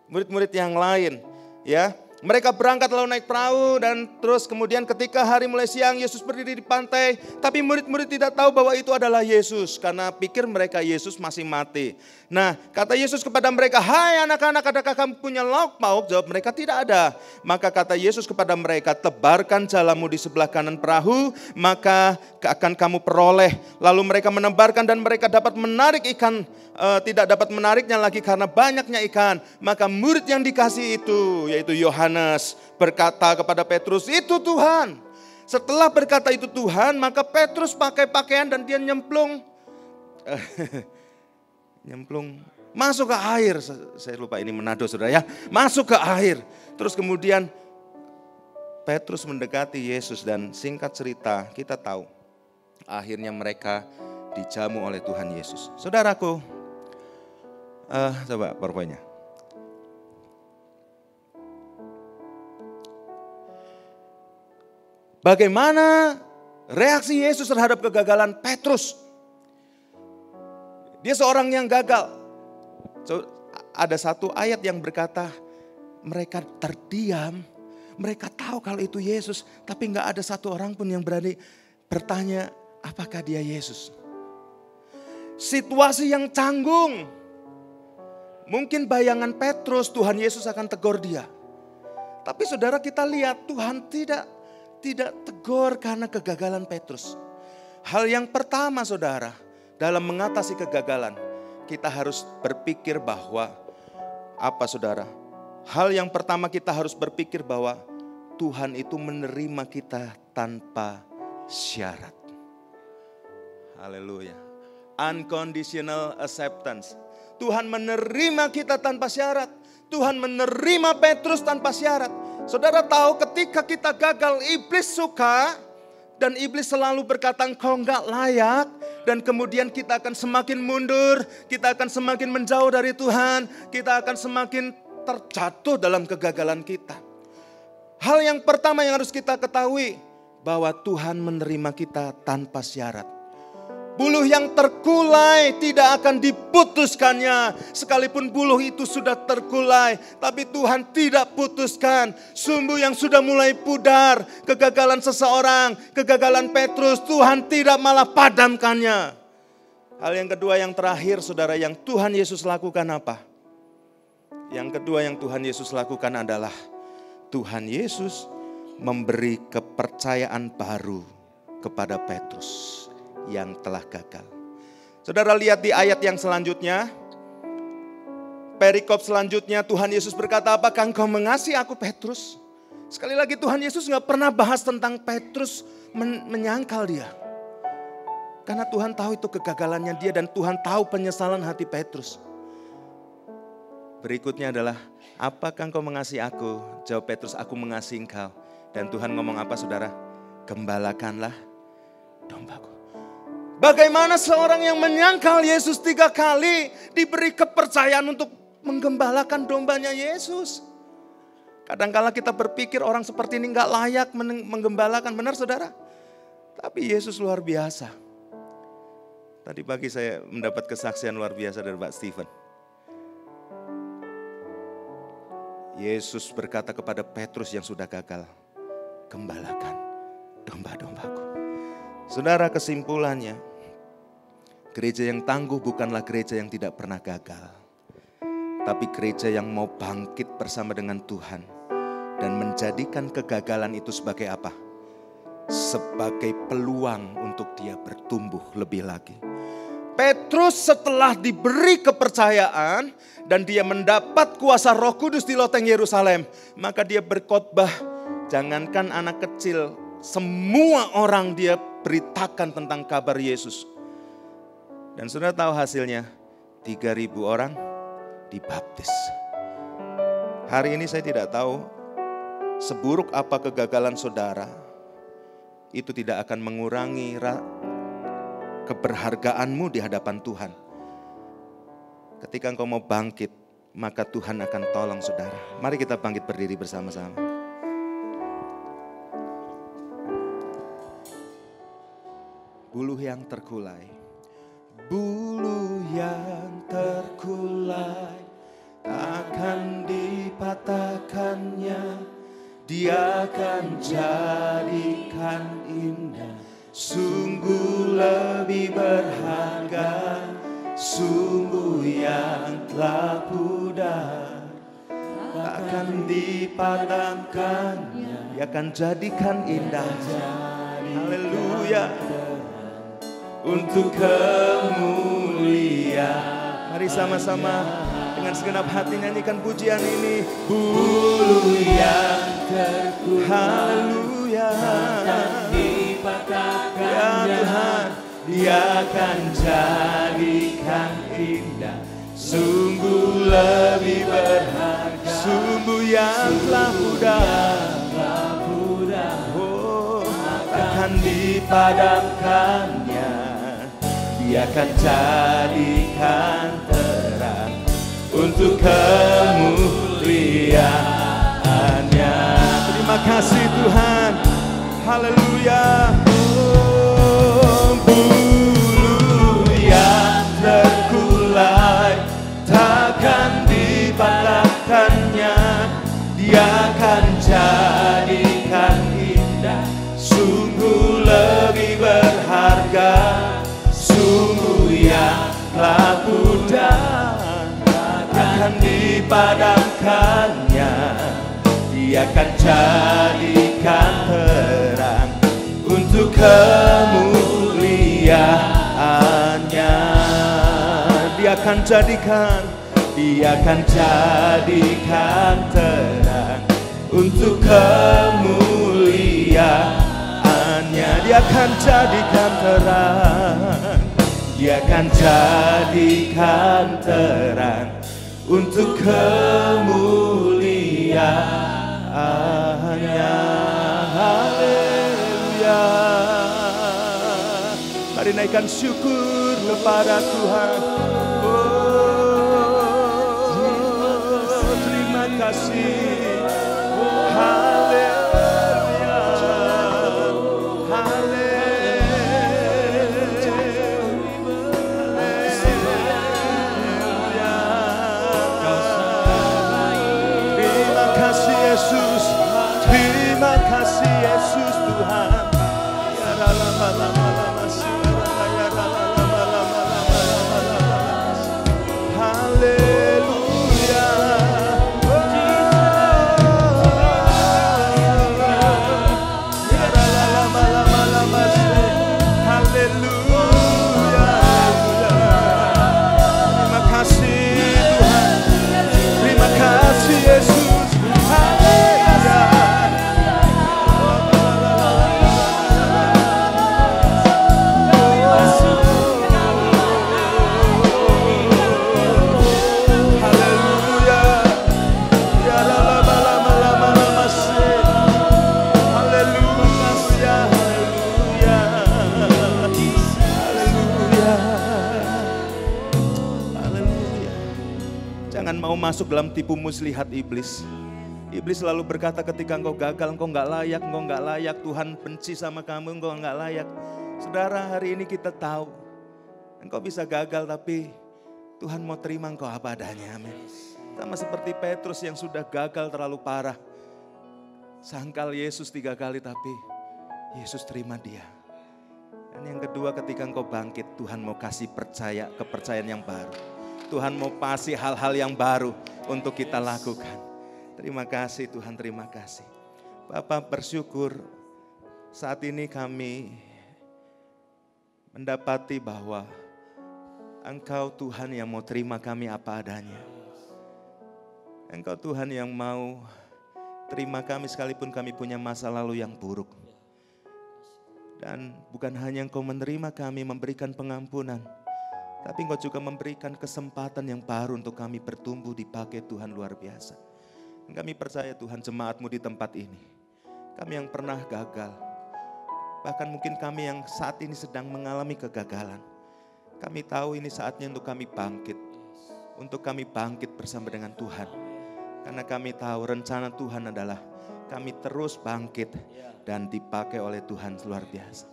Murid-murid yang lain, ya. Mereka berangkat lalu naik perahu dan terus kemudian ketika hari mulai siang Yesus berdiri di pantai. Tapi murid-murid tidak tahu bahwa itu adalah Yesus karena pikir mereka Yesus masih mati. Nah kata Yesus kepada mereka, hai anak-anak adakah kamu punya lauk pauk? Jawab mereka tidak ada. Maka kata Yesus kepada mereka, tebarkan jalamu di sebelah kanan perahu maka akan kamu peroleh. Lalu mereka menebarkan dan mereka dapat menarik ikan. Tidak dapat menariknya lagi karena banyaknya ikan. Maka murid yang dikasih itu yaitu Yohanes berkata kepada Petrus, itu Tuhan. Setelah berkata itu Tuhan, maka Petrus pakai pakaian dan dia nyemplung masuk ke air. Saya lupa ini Manado saudara ya. Masuk ke air. Terus kemudian Petrus mendekati Yesus dan singkat cerita kita tahu akhirnya mereka dijamu oleh Tuhan Yesus. Saudaraku, coba PowerPoint-nya. Bagaimana reaksi Yesus terhadap kegagalan Petrus? Dia seorang yang gagal. Ada satu ayat yang berkata, mereka terdiam, mereka tahu kalau itu Yesus, tapi nggak ada satu orang pun yang berani bertanya, apakah dia Yesus? Situasi yang canggung. Mungkin bayangan Petrus, Tuhan Yesus akan tegur dia. Tapi saudara kita lihat Tuhan tidak tegur karena kegagalan Petrus. Hal yang pertama saudara, dalam mengatasi kegagalan, kita harus berpikir bahwa, apa saudara? Hal yang pertama kita harus berpikir bahwa Tuhan itu menerima kita tanpa syarat. Haleluya. Unconditional acceptance. Tuhan menerima kita tanpa syarat. Tuhan menerima Petrus tanpa syarat. Saudara tahu ketika kita gagal, iblis suka dan iblis selalu berkata engkau enggak layak. Dan kemudian kita akan semakin mundur, kita akan semakin menjauh dari Tuhan, kita akan semakin terjatuh dalam kegagalan kita. Hal yang pertama yang harus kita ketahui, bahwa Tuhan menerima kita tanpa syarat. Buluh yang terkulai tidak akan diputuskannya. Sekalipun buluh itu sudah terkulai, tapi Tuhan tidak putuskan. Sumbu yang sudah mulai pudar, kegagalan seseorang, kegagalan Petrus, Tuhan tidak malah padamkannya. Hal yang kedua yang terakhir saudara, yang Tuhan Yesus lakukan apa? Yang kedua yang Tuhan Yesus lakukan adalah Tuhan Yesus memberi kepercayaan baru kepada Petrus yang telah gagal. Saudara lihat di ayat yang selanjutnya. Perikop selanjutnya Tuhan Yesus berkata, apakah engkau mengasihi aku Petrus? Sekali lagi Tuhan Yesus gak pernah bahas tentang Petrus menyangkal dia. Karena Tuhan tahu itu kegagalannya dia dan Tuhan tahu penyesalan hati Petrus. Berikutnya adalah, apakah engkau mengasihi aku? Jawab Petrus, aku mengasihi engkau. Dan Tuhan ngomong apa saudara? Gembalakanlah dombaku. Bagaimana seorang yang menyangkal Yesus 3 kali diberi kepercayaan untuk menggembalakan dombanya Yesus. Kadangkala kita berpikir orang seperti ini gak layak menggembalakan, benar saudara? Tapi Yesus luar biasa. Tadi pagi saya mendapat kesaksian luar biasa dari Pak Stephen. Yesus berkata kepada Petrus yang sudah gagal, gembalakan domba-dombaku. Saudara, kesimpulannya, gereja yang tangguh bukanlah gereja yang tidak pernah gagal. Tapi gereja yang mau bangkit bersama dengan Tuhan dan menjadikan kegagalan itu sebagai apa? Sebagai peluang untuk dia bertumbuh lebih lagi. Petrus setelah diberi kepercayaan dan dia mendapat kuasa Roh Kudus di loteng Yerusalem, maka dia berkhotbah, jangankan anak kecil, semua orang dia beritakan tentang kabar Yesus. Dan sudah tahu hasilnya, 3.000 orang dibaptis. Hari ini saya tidak tahu seburuk apa kegagalan saudara, itu tidak akan mengurangi keberhargaanmu di hadapan Tuhan. Ketika engkau mau bangkit, maka Tuhan akan tolong saudara. Mari kita bangkit berdiri bersama-sama. Buluh yang terkulai. Buluh yang terkulai takkan dipatahkannya, dia akan jadikan indah. Sungguh lebih berharga sumbu yang telah pudar, takkan dipadamkannya, dia akan jadikan indah. Haleluya. Untuk kemuliaan. Mari sama-sama dengan segenap hati nyanyikan pujian ini. Bulu yang terkulai, haleluya, ya Tuhan, dia akan jadikan indah. Sungguh lebih berharga sumbu yang telah pudar, oh, takkan dipadamkannya, dia akan jadikan terang untuk kemuliaan-Nya. Terima kasih Tuhan. Haleluya. Oh, bulu yang terkulai takkan dipatahkannya, dia akan jadikan indah. Sungguh lebih berharga sumbu yang telah pudar, akan dipadamkannya, dia akan jadikan terang untuk kemuliaan-Nya. Dia akan jadikan terang untuk kemuliaan-Nya. Dia akan jadikan terang, dia akan jadikan terang untuk kemuliaan-Nya. Haleluya. Mari naikkan syukur kepada Tuhan. Oh, terima kasih. Haleluya. Terima kasih Yesus. Terima kasih Yesus Tuhan. Ya haleluya. Haleluya. Terima kasih Tuhan. Terima kasih Yesus. Haleluya. Jangan mau masuk dalam tipu muslihat iblis. Iblis selalu berkata ketika engkau gagal, engkau nggak layak, Tuhan benci sama kamu, engkau nggak layak. Saudara, hari ini kita tahu, engkau bisa gagal tapi Tuhan mau terima engkau apa adanya, amin. Sama seperti Petrus yang sudah gagal terlalu parah. Sangkal Yesus 3 kali tapi Yesus terima dia. Dan yang kedua, ketika engkau bangkit, Tuhan mau kasih kepercayaan yang baru. Tuhan mau kasih hal-hal yang baru untuk kita lakukan. Terima kasih Tuhan, terima kasih. Bapak bersyukur saat ini kami mendapati bahwa Engkau Tuhan yang mau terima kami apa adanya. Engkau Tuhan yang mau terima kami sekalipun kami punya masa lalu yang buruk. Dan bukan hanya Engkau menerima kami, memberikan pengampunan, tapi Engkau juga memberikan kesempatan yang baru untuk kami bertumbuh dipakai Tuhan luar biasa. Kami percaya Tuhan, jemaat-Mu di tempat ini, kami yang pernah gagal, bahkan mungkin kami yang saat ini sedang mengalami kegagalan, kami tahu ini saatnya untuk kami bangkit, bersama dengan Tuhan. Karena kami tahu rencana Tuhan adalah kami terus bangkit dan dipakai oleh Tuhan luar biasa.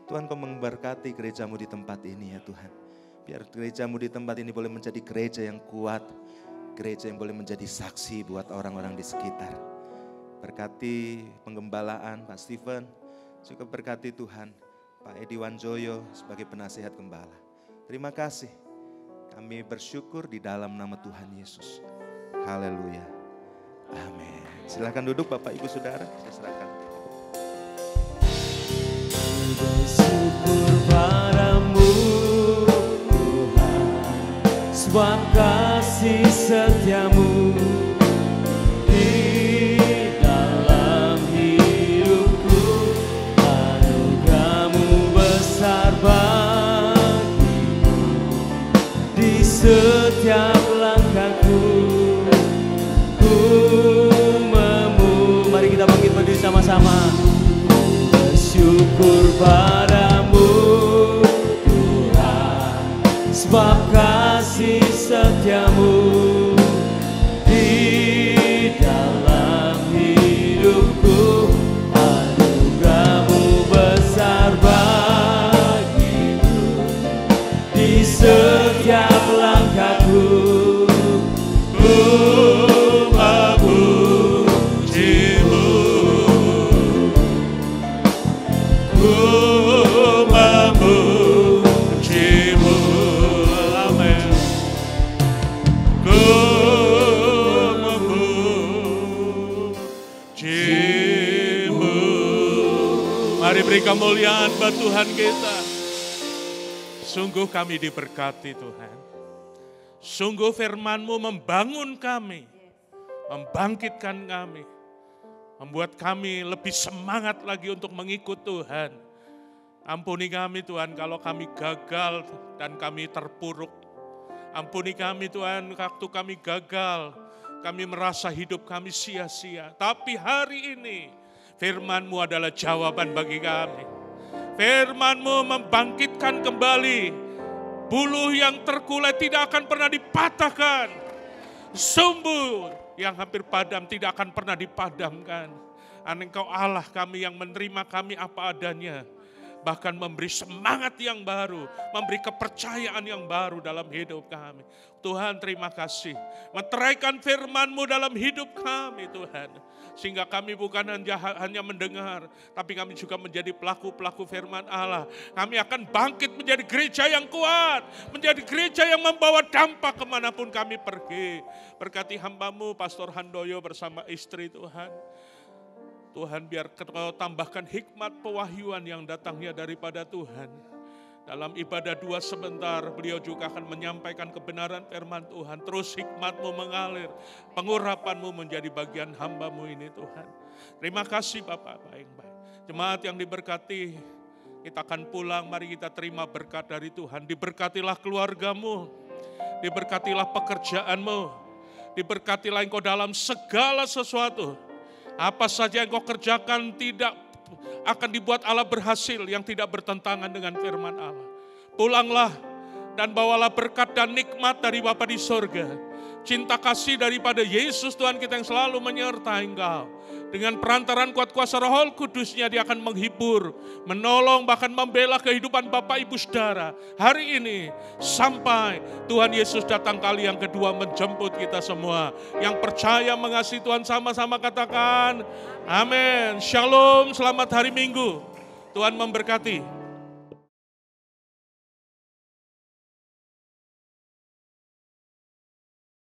Tuhan, Kau memberkati gereja-Mu di tempat ini ya Tuhan. Biar gereja-Mu di tempat ini boleh menjadi gereja yang kuat, gereja yang boleh menjadi saksi buat orang-orang di sekitar. Berkati penggembalaan Pak Stephen, juga berkati Tuhan Pak Edi Wanjoyo sebagai penasihat gembala. Terima kasih, kami bersyukur di dalam nama Tuhan Yesus. Haleluya, amin. Silakan duduk Bapak Ibu Saudara, saya serahkan. Bersyukur padamu Tuhan, sebab kasih setiamu di dalam hidupku. Anugerah-Mu besar bagiku di setiap langkahku. Mari kita bangkit berdiri sama-sama. Bersyukur padamu Tuhan, sebab kasih setiamu di dalam hidupku. Anugerah-Mu besar bagiku di setiap langkahku. Mari beri kemuliaan buat Tuhan kita. Sungguh kami diberkati Tuhan. Sungguh firman-Mu membangun kami, membangkitkan kami, membuat kami lebih semangat lagi untuk mengikut Tuhan. Ampuni kami Tuhan kalau kami gagal dan kami terpuruk. Ampuni kami Tuhan waktu kami gagal, kami merasa hidup kami sia-sia. Tapi hari ini firman-Mu adalah jawaban bagi kami. Firman-Mu membangkitkan kembali. Buluh yang terkulai tidak akan pernah dipatahkan. Sumber yang hampir padam tidak akan pernah dipadamkan. Engkau Allah kami yang menerima kami apa adanya. Bahkan memberi semangat yang baru, memberi kepercayaan yang baru dalam hidup kami. Tuhan terima kasih. Meteraikan firman-Mu dalam hidup kami Tuhan. Sehingga kami bukan hanya mendengar, tapi kami juga menjadi pelaku-pelaku firman Allah. Kami akan bangkit menjadi gereja yang kuat, menjadi gereja yang membawa dampak kemanapun kami pergi. Berkati hamba-Mu Pastor Handoyo bersama istri Tuhan. Tuhan biar Kau tambahkan hikmat pewahyuan yang datangnya daripada Tuhan. Dalam ibadah 2 sebentar beliau juga akan menyampaikan kebenaran firman Tuhan. Terus hikmat-Mu mengalir, pengurapan-Mu menjadi bagian hamba-Mu ini Tuhan. Terima kasih Bapak baik-baik. Jemaat yang diberkati, kita akan pulang, mari kita terima berkat dari Tuhan. Diberkatilah keluarga-Mu, diberkatilah pekerjaan-Mu, diberkatilah Engkau dalam segala sesuatu. Apa saja yang Kau kerjakan tidak akan dibuat Allah berhasil yang tidak bertentangan dengan firman Allah. Pulanglah dan bawalah berkat dan nikmat dari Bapa di sorga. cinta kasih daripada Yesus Tuhan kita yang selalu menyertai Engkau. Dengan perantaran kuat kuasa Roh Kudusnya dia akan menghibur, menolong, bahkan membela kehidupan Bapak Ibu Saudara. Hari ini sampai Tuhan Yesus datang kali yang kedua menjemput kita semua. Yang percaya mengasihi Tuhan sama-sama katakan amin. Shalom, selamat hari Minggu. Tuhan memberkati.